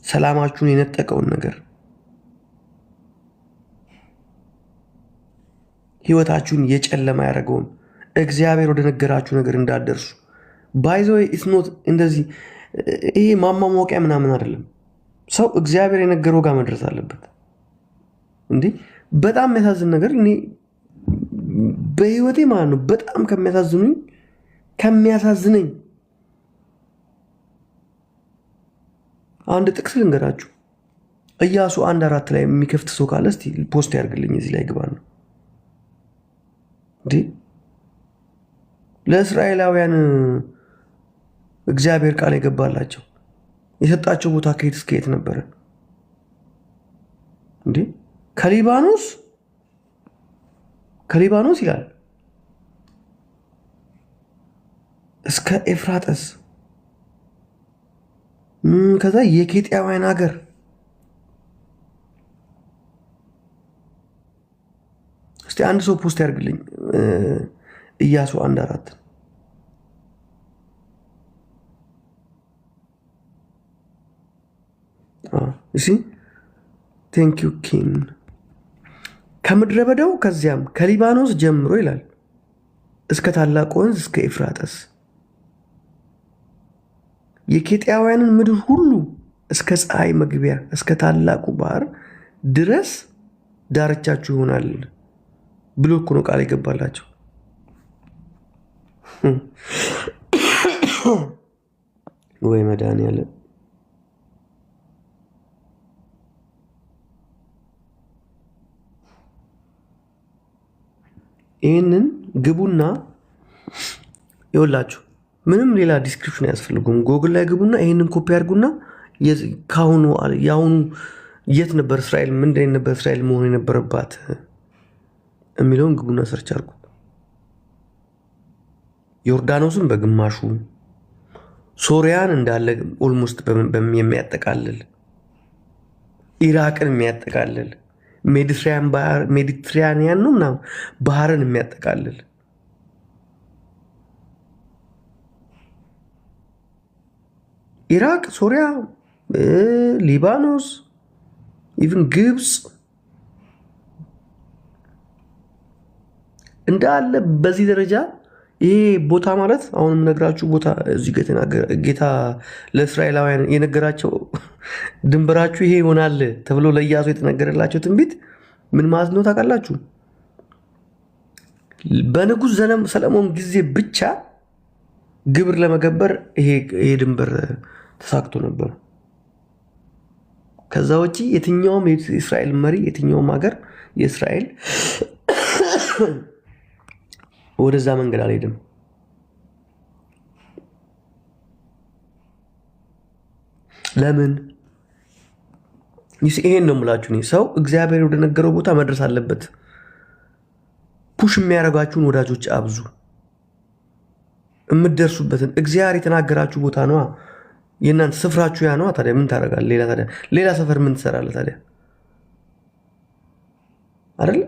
ሰላማችሁን የነጠቀውን ነገር፣ ህይወታችሁን የጨለማ ያደረገውን እግዚአብሔር ወደ ነገራችሁ ነገር እንዳደርሱ ባይዘው ኢትኖት እንደዚህ ይሄ ማማሞቂያ ምናምን አይደለም። ሰው እግዚአብሔር የነገረው ጋር መድረስ አለበት። እንዴ በጣም የሚያሳዝን ነገር እኔ በህይወቴ ማለት ነው በጣም ከሚያሳዝነኝ አንድ ጥቅስ ልንገራችሁ። ኢያሱ 1:4 ላይ የሚከፍት ሰው ካለ እስቲ ፖስት ያርግልኝ እዚህ ላይ ግባ ነው። እንዴ ለእስራኤላውያን እግዚአብሔር ቃል የገባላቸው የሰጣቸው ቦታ ከየት እስከ የት ነበረ? እንዴ ከሊባኖስ ይላል እስከ ኤፍራጥስ፣ ከዛ የኬጢያውያን ሀገር እስቲ አንድ ሰው ፖስት ያርግልኝ ኢያሱ 1:4 እሺ ቴንክ ዩ ኪን ከምድረ በዳው ከዚያም ከሊባኖስ ጀምሮ ይላል እስከ ታላቁ ወንዝ እስከ ኤፍራጥስ የኬጢያውያንን ምድር ሁሉ እስከ ፀሐይ መግቢያ እስከ ታላቁ ባህር ድረስ ዳርቻችሁ ይሆናል ብሎ እኮ ነው ቃል የገባላቸው። ወይ መድኃኒዓለም ይህንን ግቡና ይወላችሁ ምንም ሌላ ዲስክሪፕሽን አያስፈልጉም። ጎግል ላይ ግቡና ይህንን ኮፒ አድርጉና ካሁኑ የአሁኑ የት ነበር እስራኤል ምንድን ነበር እስራኤል መሆን የነበረባት የሚለውን ግቡና ሰርች አድርጉ። ዮርዳኖስን በግማሹ ሶሪያን እንዳለ ኦልሞስት የሚያጠቃልል ኢራቅን የሚያጠቃልል ሜዲትራኒያን ነው ምናምን ባህርን የሚያጠቃልል ኢራቅ፣ ሶሪያ፣ ሊባኖስ፣ ኢቭን ግብፅ እንዳለ በዚህ ደረጃ ይሄ ቦታ ማለት አሁን የምነግራችሁ ቦታ እዚህ ጌታ ለእስራኤላውያን የነገራቸው ድንበራችሁ ይሄ ይሆናል ተብሎ ለኢያሱ የተነገረላቸው ትንቢት ምን ማለት ነው ታውቃላችሁ? በንጉሥ ሰለሞን ጊዜ ብቻ ግብር ለመገበር ይሄ ድንበር ተሳክቶ ነበር። ከዛ ውጪ የትኛውም የእስራኤል መሪ የትኛውም ሀገር የእስራኤል ወደዛ መንገድ አልሄድም። ለምን? ይሄን ነው የምላችሁ። ሰው እግዚአብሔር ወደ ነገረው ቦታ መድረስ አለበት። ፑሽ የሚያደርጋችሁን ወዳጆች አብዙ። የምትደርሱበትን እግዚአብሔር የተናገራችሁ ቦታ ነዋ። የእናንተ ስፍራችሁ ያ ነዋ። ታዲያ ምን ታደርጋለህ? ሌላ ሰፈር ምን ትሰራለህ ታዲያ? አይደለ?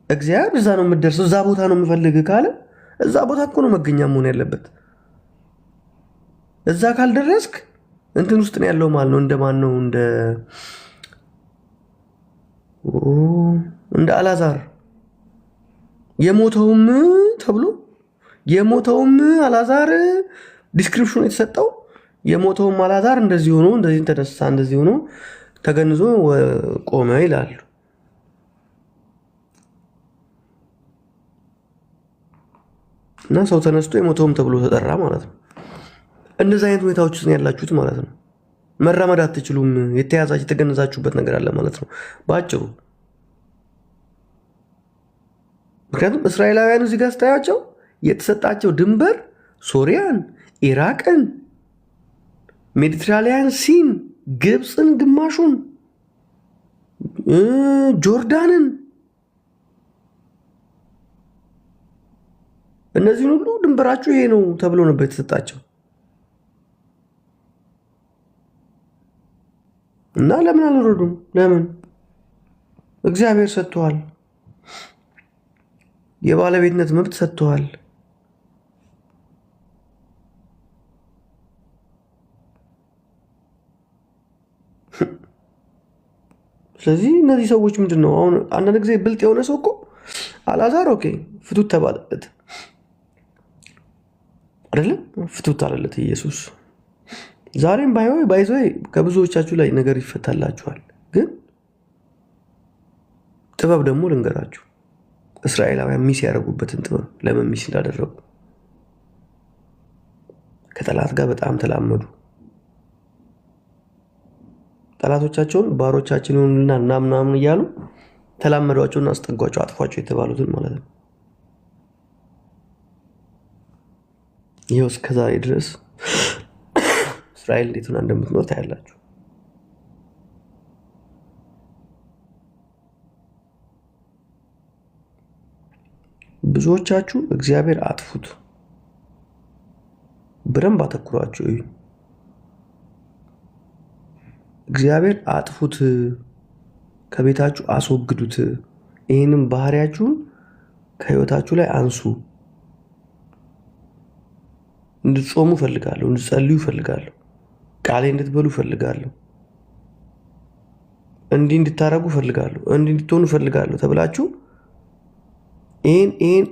እግዚአብሔር እዛ ነው የምትደርሰው፣ እዛ ቦታ ነው የምፈልግ ካለ እዛ ቦታ እኮ ነው መገኛ መሆን ያለበት። እዛ ካልደረስክ እንትን ውስጥ ነው ያለው ማለት ነው። እንደማን ነው? እንደ አልዓዛር የሞተውም ተብሎ የሞተውም አልዓዛር ዲስክሪፕሽን የተሰጠው የሞተውም አልዓዛር እንደዚህ ሆኖ እንደዚህ ተነሳ እንደዚህ ሆኖ ተገንዞ ቆመ ይላሉ። እና ሰው ተነስቶ የሞተውም ተብሎ ተጠራ ማለት ነው። እንደዚህ አይነት ሁኔታዎች ውስጥ ያላችሁት ማለት ነው። መራመድ አትችሉም። የተያዛችሁ የተገነዛችሁበት ነገር አለ ማለት ነው ባጭሩ። ምክንያቱም እስራኤላውያን እዚህ ጋር ስታያቸው የተሰጣቸው ድንበር ሶሪያን፣ ኢራቅን፣ ሜዲትራኒያን ሲን፣ ግብፅን፣ ግማሹን፣ ጆርዳንን እነዚህን ሁሉ ድንበራችሁ ይሄ ነው ተብሎ ነበር የተሰጣቸው። እና ለምን አልወረዱም? ለምን? እግዚአብሔር ሰጥቷል። የባለቤትነት መብት ሰጥቷል። ስለዚህ እነዚህ ሰዎች ምንድን ነው አሁን አንዳንድ ጊዜ ብልጥ የሆነ ሰው እኮ አልዓዛር ኦኬ ፍቱት ተባለለት አይደለም? ፍቱት አለለት ኢየሱስ። ዛሬም ባይዞ ከብዙዎቻችሁ ላይ ነገር ይፈታላችኋል። ግን ጥበብ ደግሞ ልንገራችሁ፣ እስራኤላውያን ሚስ ያደረጉበትን ጥበብ ለምን ሚስ እንዳደረጉ ከጠላት ጋር በጣም ተላመዱ። ጠላቶቻቸውን ባሮቻችን ይሆኑልና ምናምን እያሉ ተላመዷቸውና አስጠጓቸው፣ አጥፏቸው የተባሉትን ማለት ነው። ይኸው እስከዛሬ ድረስ እስራኤል እንዴት ሆና እንደምትኖር ታያላችሁ። ብዙዎቻችሁ እግዚአብሔር አጥፉት በደንብ አተኩራችሁ እዩ። እግዚአብሔር አጥፉት፣ ከቤታችሁ አስወግዱት፣ ይህንም ባህሪያችሁን ከህይወታችሁ ላይ አንሱ። እንድትጾሙ ፈልጋለሁ፣ እንድትጸልዩ ፈልጋለሁ፣ ቃሌ እንድትበሉ ፈልጋለሁ፣ እንዲህ እንድታረጉ ፈልጋለሁ፣ እንዲህ እንድትሆኑ ፈልጋለሁ ተብላችሁ ይህን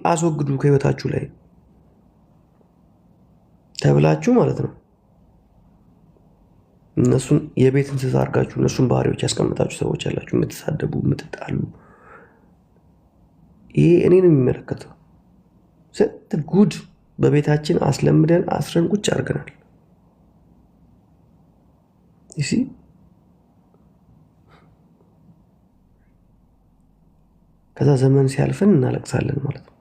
አስወግዱ ከህይወታችሁ ላይ ተብላችሁ ማለት ነው። እነሱን የቤት እንስሳ አድርጋችሁ እነሱን ባህሪዎች ያስቀምጣችሁ ሰዎች ያላችሁ፣ የምትሳደቡ፣ የምትጣሉ፣ ይሄ እኔን የሚመለከተው ስንት ጉድ በቤታችን አስለምደን አስረን ቁጭ አድርገናል። ይሲ ከዛ ዘመን ሲያልፈን እናለቅሳለን ማለት ነው።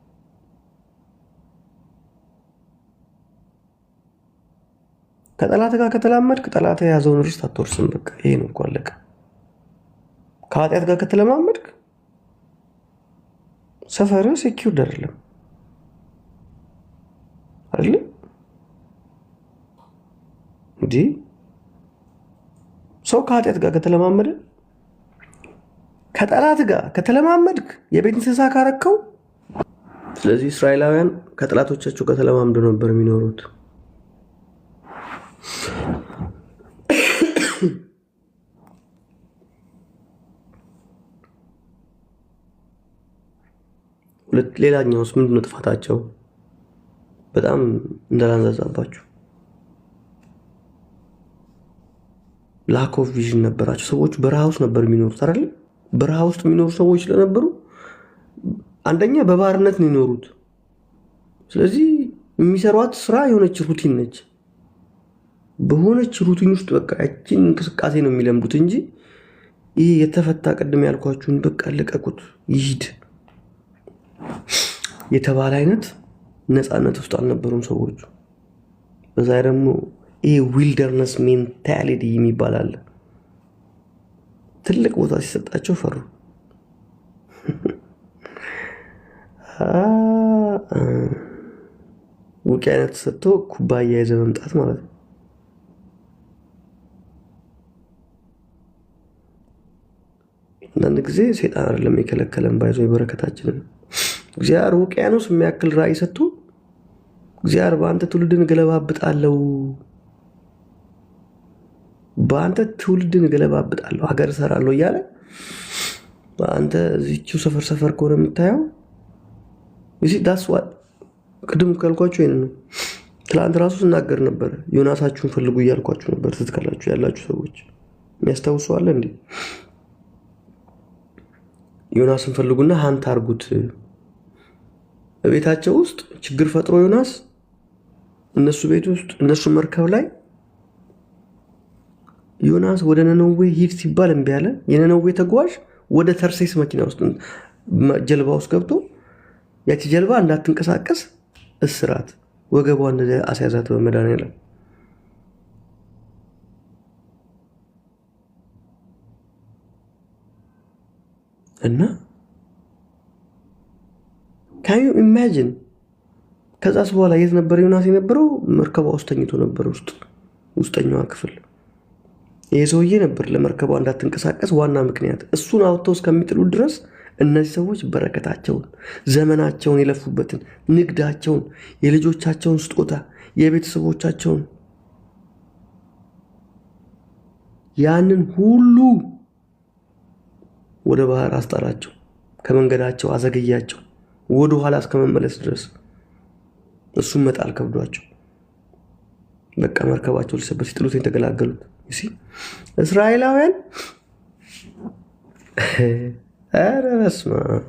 ከጠላት ጋር ከተላመድክ ጠላት የያዘውን ርስት አትወርስም። በቃ ይሄ ነው እኮ አለቀ። ከኃጢአት ጋር ከተለማመድክ ሰፈርህ ሴኪውርድ አይደለም አይደል እንጂ ሰው ከኃጢአት ጋር ከተለማመደ ከጠላት ጋር ከተለማመድክ የቤት እንስሳ ካረከው። ስለዚህ እስራኤላውያን ከጠላቶቻቸው ጋር ተለማምደው ነበር የሚኖሩት። ሌላኛውስ ምንድን ነው ጥፋታቸው? በጣም እንዳላንዛዛባችሁ ላክ ኦፍ ቪዥን ነበራቸው። ሰዎቹ በረሃ ውስጥ ነበር የሚኖሩት አይደል? በረሃ ውስጥ የሚኖሩ ሰዎች ስለነበሩ አንደኛ በባርነት ነው የሚኖሩት። ስለዚህ የሚሰሯት ስራ የሆነች ሩቲን ነች። በሆነች ሩቲን ውስጥ በቃ ያቺን እንቅስቃሴ ነው የሚለምዱት እንጂ ይህ የተፈታ ቅድም ያልኳችሁን በቃ ልቀቁት ይሂድ የተባለ አይነት ነፃነት ውስጥ አልነበሩም ሰዎቹ። በዛ ደግሞ ይሄ ዊልደርነስ ሜንታሊቲ የሚባል አለ። ትልቅ ቦታ ሲሰጣቸው ፈሩ። ውቅያኖስ ተሰጥቶ ኩባያ ይዘህ መምጣት ማለት ነው። አንዳንድ ጊዜ ሰይጣን አይደለም የከለከለን ባይዞ የበረከታችንን እግዚአብሔር ውቅያኖስ የሚያክል ራእይ ሰጥቶ እግዚአብሔር በአንተ ትውልድን ገለባብጣለሁ፣ በአንተ ትውልድን ገለባብጣለሁ፣ ሀገር እሰራለሁ እያለ አንተ እዚህችው ሰፈር ሰፈር ከሆነ የምታየው ዳስዋት ቅድም ካልኳችሁ ይሄን ነው። ትላንት ራሱ ስናገር ነበር። ዮናሳችሁን ፈልጉ እያልኳችሁ ነበር። ትትከላችሁ ያላችሁ ሰዎች የሚያስታውሱ አለ እንዴ? ዮናስን ፈልጉና ሀንት አርጉት። በቤታቸው ውስጥ ችግር ፈጥሮ ዮናስ እነሱ ቤት ውስጥ እነሱ መርከብ ላይ ዮናስ ወደ ነነዌ ሂድ ሲባል እምቢ አለ። የነነዌ ተጓዥ ወደ ተርሴስ መኪና ውስጥ ጀልባ ውስጥ ገብቶ ያቺ ጀልባ እንዳትንቀሳቀስ እስራት ወገቧ እንደዚያ አስያዛት በመድኃኒዓለም። እና ካዩ ኢማጂን ከዛስ በኋላ የት ነበር ዮናስ የነበረው? መርከቧ ውስጥ ተኝቶ ነበር። ውስጠኛዋ ክፍል ይሄ ሰውዬ ነበር ለመርከቧ እንዳትንቀሳቀስ ዋና ምክንያት። እሱን አውጥተው እስከሚጥሉ ድረስ እነዚህ ሰዎች በረከታቸውን፣ ዘመናቸውን የለፉበትን፣ ንግዳቸውን፣ የልጆቻቸውን ስጦታ፣ የቤተሰቦቻቸውን ያንን ሁሉ ወደ ባህር አስጣላቸው። ከመንገዳቸው አዘገያቸው ወደ ኋላ እስከመመለስ ድረስ። እሱም መጣል ከብዷቸው በቃ መርከባቸው ሊሰበር ሲጥሉት የተገላገሉት። እስራኤላውያን ኧረ በስመ አብ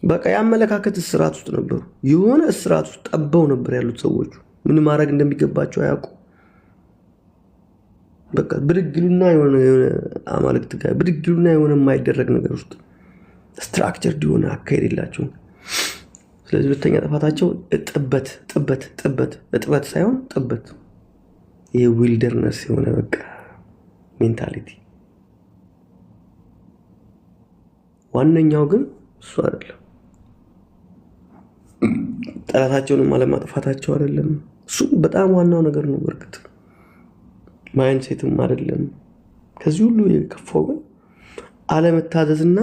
በቃ የአመለካከት እስራት ውስጥ ነበሩ። የሆነ እስራት ውስጥ ጠበው ነበር ያሉት ሰዎቹ። ምን ማድረግ እንደሚገባቸው አያውቁ። በቃ ብድግሉና የሆነ አማልክት ጋር ብድግሉና የሆነ የማይደረግ ነገር ውስጥ ስትራክቸርድ የሆነ አካሄድ የላቸውም። ስለዚህ ሁለተኛ ጥፋታቸው እጥበት ሳይሆን ጥበት፣ ይሄ ዊልደርነስ የሆነ በቃ ሜንታሊቲ። ዋነኛው ግን እሱ አይደለም። ጠላታቸውንም አለማጥፋታቸው አይደለም። እሱ በጣም ዋናው ነገር ነው። በርግጥ ማይንድሴትም አይደለም። ከዚህ ሁሉ የከፋው ግን አለመታዘዝና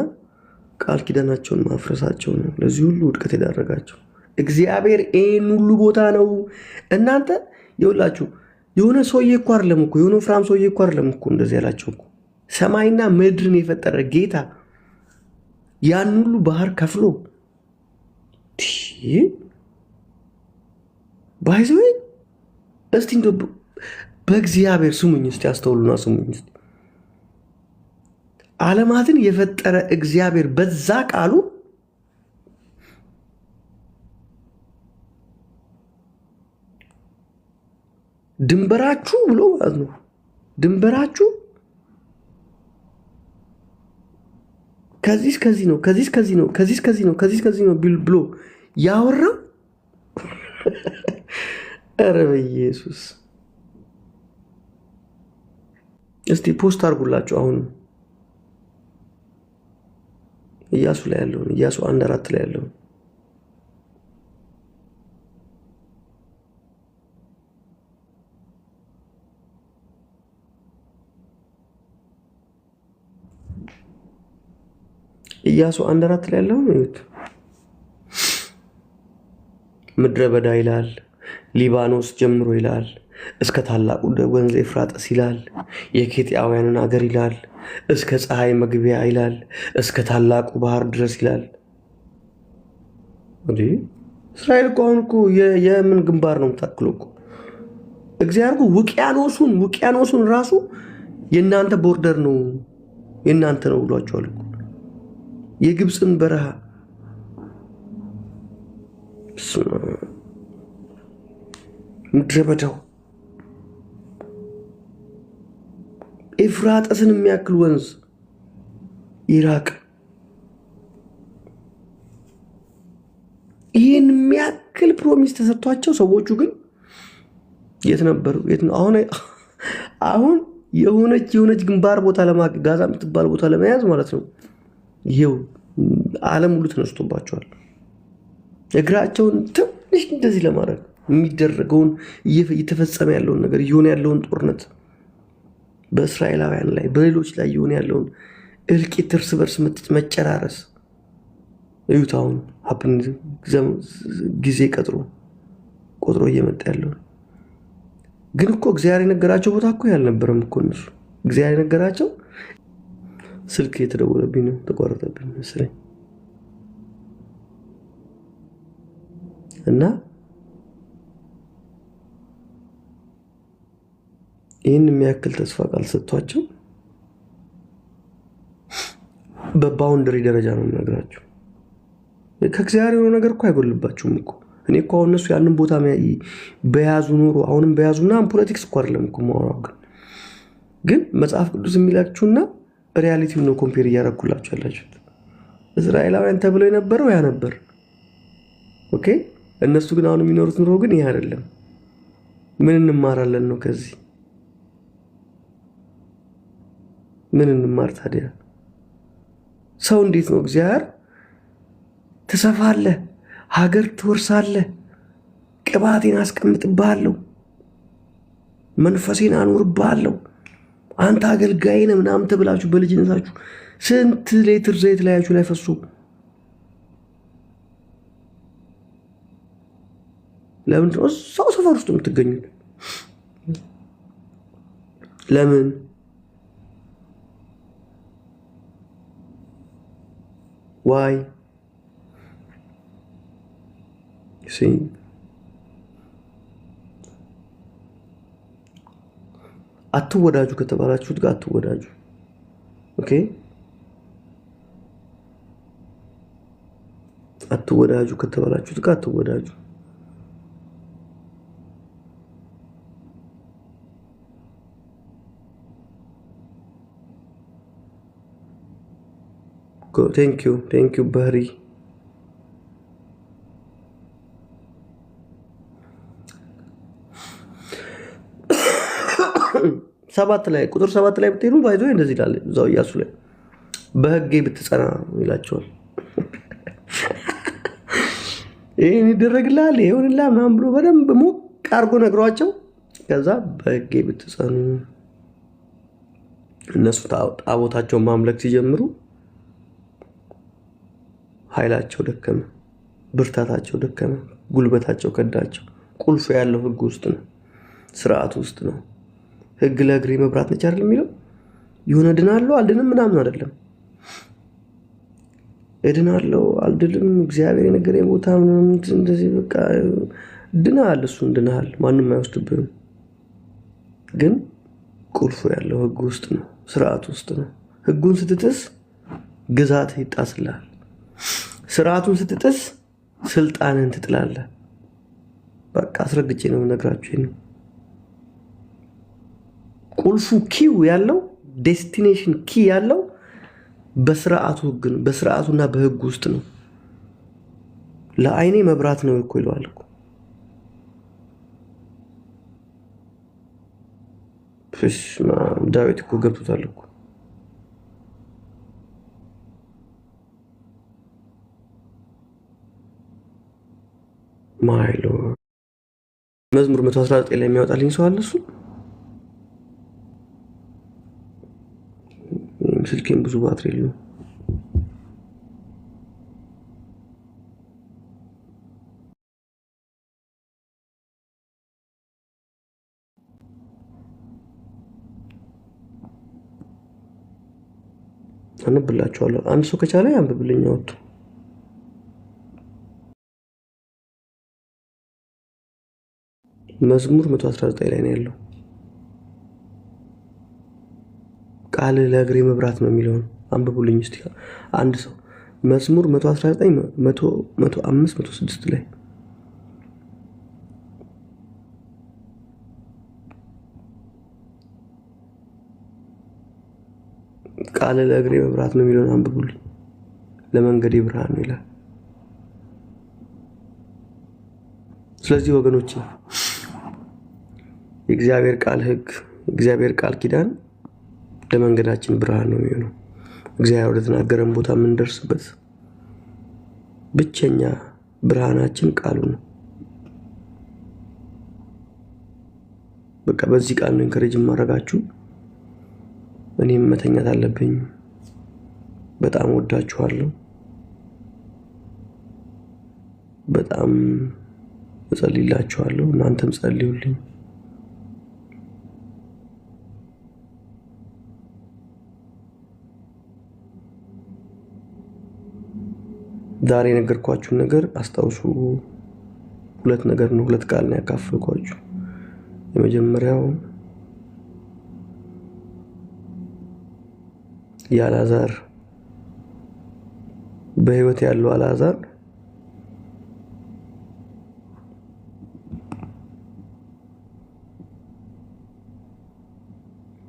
ቃል ኪዳናቸውን ማፍረሳቸው ነው ለዚህ ሁሉ ውድቀት የዳረጋቸው። እግዚአብሔር ይህን ሁሉ ቦታ ነው እናንተ ይውላችሁ። የሆነ ሰውዬ እኮ አይደለም እኮ የሆነ ፍራም ሰውዬ እኮ አይደለም እኮ እንደዚህ ያላቸው እኮ ሰማይና ምድርን የፈጠረ ጌታ ያን ሁሉ ባህር ከፍሎ ባይዘው እስቲ እንደው በእግዚአብሔር ስሙኝ እስቲ አስተውሉና ስሙኝ እስቲ። ዓለማትን የፈጠረ እግዚአብሔር በዛ ቃሉ ድንበራችሁ ብሎ ማለት ነው። ድንበራችሁ ከዚህ እስከዚህ ነው፣ ከዚህ እስከዚህ ነው፣ ከዚህ እስከዚህ ነው፣ ከዚህ እስከዚህ ነው ብሎ ያወራ። ኧረ በኢየሱስ እስቲ ፖስት አድርጉላችሁ። አሁን ኢያሱ ላይ ያለውን ኢያሱ 1:4 ላይ ያለውን ኢያሱ 1:4 ላይ ያለውን እዩት። ምድረ በዳ ይላል፣ ሊባኖስ ጀምሮ ይላል፣ እስከ ታላቁ ወንዝ ኤፍራጥስ ይላል፣ የኬጢያውያንን አገር ይላል፣ እስከ ፀሐይ መግቢያ ይላል፣ እስከ ታላቁ ባህር ድረስ ይላል። እንዴ እስራኤል እኮ አሁን እኮ የምን ግንባር ነው የምታክለው እኮ? እግዚአብሔር እኮ ውቅያኖሱን ራሱ የእናንተ ቦርደር ነው የእናንተ ነው ብሏቸዋል እኮ። የግብፅን በረሃ ምድረ በዳው ኤፍራጥስን የሚያክል ወንዝ ኢራቅ፣ ይህን የሚያክል ፕሮሚስ ተሰጥቷቸው ሰዎቹ ግን የት ነበሩ? የት ነው አሁን የሆነች ግንባር ቦታ ጋዛ የምትባል ቦታ ለመያዝ ማለት ነው። ይሄው ዓለም ሁሉ ተነስቶባቸዋል። እግራቸውን ትንሽ እንደዚህ ለማድረግ የሚደረገውን እየተፈጸመ ያለውን ነገር እየሆነ ያለውን ጦርነት በእስራኤላውያን ላይ በሌሎች ላይ እየሆነ ያለውን እልቂት፣ እርስ በርስ መጨራረስ እዩት። አሁን ጊዜ ቆጥሮ እየመጣ ያለውን ግን እኮ እግዚአብሔር የነገራቸው ቦታ እኮ ያልነበረም እኮ እነሱ እግዚአብሔር የነገራቸው። ስልክ የተደወለብኝ ነው ተቋረጠብኝ መሰለኝ። እና ይህን የሚያክል ተስፋ ቃል ሰጥቷቸው በባውንደሪ ደረጃ ነው የምነግራቸው። ከእግዚአብሔር የሆነ ነገር እኮ አይጎልባችሁም እኮ። እኔ እኮ አሁን እነሱ ያንን ቦታ በያዙ ኖሮ አሁንም በያዙ ምናምን ፖለቲክስ እኮ አይደለም እኮ ማውራው። ግን መጽሐፍ ቅዱስ የሚላችሁና ሪያሊቲው ነው ኮምፔር እያደረኩላችሁ ያላችሁት። እስራኤላውያን ተብለው የነበረው ያ ነበር። ኦኬ እነሱ ግን አሁን የሚኖሩት ኑሮ ግን ይህ አይደለም። ምን እንማራለን ነው ከዚህ? ምን እንማር ታዲያ? ሰው እንዴት ነው እግዚአብሔር ትሰፋለህ፣ ሀገር ትወርሳለህ፣ ቅባቴን አስቀምጥብሃለሁ፣ መንፈሴን አኖርብሃለሁ፣ አንተ አገልጋይ ነህ ምናምን ተብላችሁ በልጅነታችሁ ስንት ሌትር ዘይት ላያችሁ ላይ ፈሱ። ለምን ሰው ሰፈር ውስጥ የምትገኙት? ለምን? ዋይ አትወዳጁ ከተባላችሁት ጋር አትወዳጁ። ኦኬ አትወዳጁ ከተባላችሁት ጋር አትወዳጁ። ቴንክ ዩ ባህሪ። ቁጥር 7 ላይ ብትሄዱ ባይዞ እንደዚህ ይላል እዛው ኢያሱ ላይ በሕጌ ብትጸና ይላቸዋል። ይሄን ይደረግልሃል ይሆንልሃል ምናምን ብሎ በደንብ ሞቅ አድርጎ ነግሯቸው ከዛ በሕጌ ብትጸኑ እነሱ ጣዖታቸውን ማምለክ ሲጀምሩ ኃይላቸው ደከመ፣ ብርታታቸው ደከመ፣ ጉልበታቸው ከዳቸው። ቁልፍ ያለው ሕግ ውስጥ ነው፣ ስርዓት ውስጥ ነው። ሕግ ለእግሬ መብራት ነች አይደል የሚለው? የሆነ ድናለሁ አልድንም ምናምን አይደለም። እድናለሁ አልድልም እግዚአብሔር የነገረኝ ቦታ እንደዚህ በቃ ድናል፣ እሱን ድናል፣ ማንም አይወስድብህም። ግን ቁልፉ ያለው ሕግ ውስጥ ነው፣ ስርዓት ውስጥ ነው። ሕጉን ስትጥስ ግዛት ይጣስልሃል። ስርዓቱን ስትጥስ ስልጣንን ትጥላለህ። በቃ አስረግጬ ነው የምነግራችሁ። ቁልፉ ኪው ያለው ዴስቲኔሽን ኪ ያለው በስርዓቱ ህግ ነው፣ በስርዓቱና በህግ ውስጥ ነው። ለአይኔ መብራት ነው እኮ ይለዋል እኮ። ዳዊት እኮ ገብቶታል እኮ። ማይሎ መዝሙር 119 ላይ የሚያወጣልኝ ሰው አለ። እሱ ስልኬን ብዙ ባትሪ የለውም። አንብላችኋለሁ። አንድ ሰው ከቻለ አንብብልኝ አውጡ። መዝሙር 119 ላይ ነው ያለው። ቃል ለእግሬ መብራት ነው የሚለውን አንብቡልኝ እስቲ አንድ ሰው። መዝሙር 119 105 106 ላይ ቃል ለእግሬ መብራት ነው የሚለውን አንብቡልኝ። ለመንገዴ ብርሃን ነው ይላል። ስለዚህ ወገኖች የእግዚአብሔር ቃል ህግ፣ እግዚአብሔር ቃል ኪዳን ለመንገዳችን ብርሃን ነው የሚሆነው። እግዚአብሔር ወደ ተናገረን ቦታ የምንደርስበት ብቸኛ ብርሃናችን ቃሉ ነው። በቃ በዚህ ቃል ነው ኢንከሬጅ ማድረጋችሁ። እኔም መተኛት አለብኝ። በጣም ወዳችኋለሁ። በጣም እጸልይላችኋለሁ። እናንተም ጸልዩልኝ። ዛሬ የነገርኳችሁን ነገር አስታውሱ። ሁለት ነገር ነው፣ ሁለት ቃል ነው ያካፈልኳችሁ። የመጀመሪያው የአልዓዛር በህይወት ያለው አልዓዛር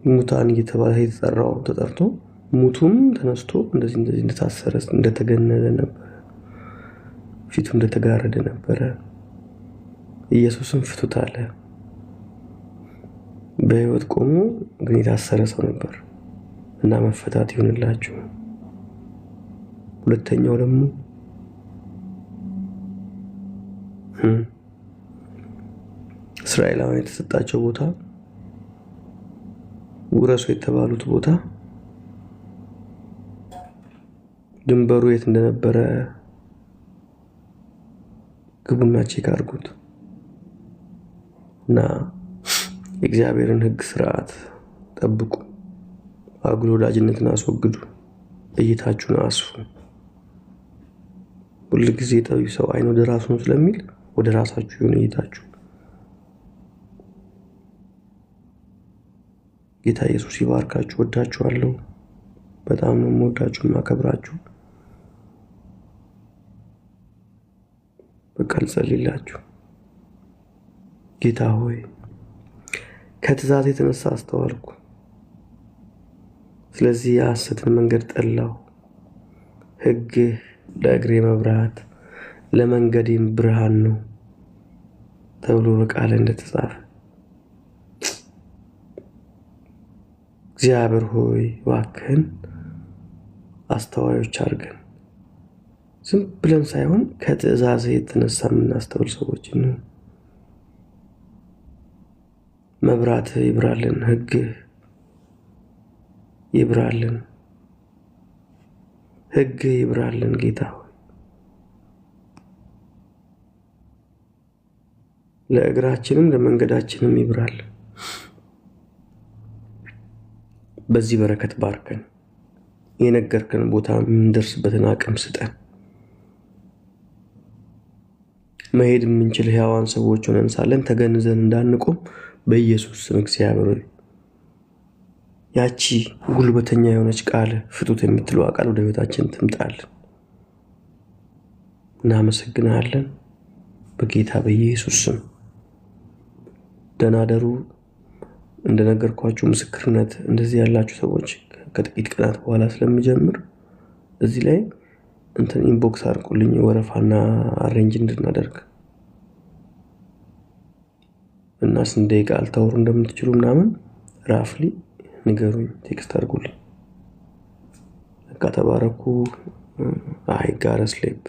ሙታን እየተባለ የተጠራው ተጠርቶ ሙቱም ተነስቶ እንደዚህ እንደታሰረ እንደተገነዘ ነበር። ፊቱ እንደተጋረደ ነበር። ኢየሱስም ፍቱት አለ። በህይወት ቆሞ ግን የታሰረ ሰው ነበር እና መፈታት ይሁንላችሁ። ሁለተኛው ደግሞ እስራኤላውያን የተሰጣቸው ቦታ ውረሱ የተባሉት ቦታ ድንበሩ የት እንደነበረ ግቡና ቼክ አድርጉት እና የእግዚአብሔርን ህግ ስርዓት ጠብቁ። አጉል ወዳጅነትን አስወግዱ። እይታችሁን አስፉ። ሁሉ ጊዜ ጠቢብ ሰው አይን ወደ ራሱ ነው ስለሚል ወደ ራሳችሁ ይሁን እይታችሁ። ጌታ ኢየሱስ ይባርካችሁ። ወዳችኋለሁ። በጣም ነው የምወዳችሁ ማከብራችሁ። በቃ ልጸልይላችሁ። ጌታ ሆይ ከትእዛዝ የተነሳ አስተዋልኩ። ስለዚህ የሐሰትን መንገድ ጠላሁ። ህግህ ለእግሬ መብራት ለመንገዴም ብርሃን ነው ተብሎ በቃል እንደተጻፈ እግዚአብሔር ሆይ እባክህን አስተዋዮች አድርገን። ዝም ብለን ሳይሆን ከትእዛዝ የተነሳ የምናስተውል ሰዎች ነው። መብራት ይብራልን፣ ህግ ይብራልን፣ ህግ ይብራልን። ጌታ ሆይ ለእግራችንም ለመንገዳችንም ይብራልን። በዚህ በረከት ባርከን። የነገርከን ቦታ የምንደርስበትን አቅም ስጠን። መሄድ የምንችል ሕያዋን ሰዎች ሆነን ሳለን ተገንዘን እንዳንቆም በኢየሱስ ስም እግዚአብሔር ያቺ ጉልበተኛ የሆነች ቃል ፍቱት የምትለው ቃል ወደ ቤታችን ትምጣልን። እናመሰግናለን በጌታ በኢየሱስ ስም። ደህና ደሩ። እንደነገርኳችሁ ምስክርነት እንደዚህ ያላችሁ ሰዎች ከጥቂት ቀናት በኋላ ስለሚጀምር እዚህ ላይ እንትን ኢንቦክስ አድርጉልኝ ወረፋና አሬንጅ እንድናደርግ እና ስንት ደቂቃ አልታወሩ እንደምትችሉ ምናምን ራፍሊ ንገሩኝ፣ ቴክስት አድርጉልኝ። ተባረኩ። I gotta sleep.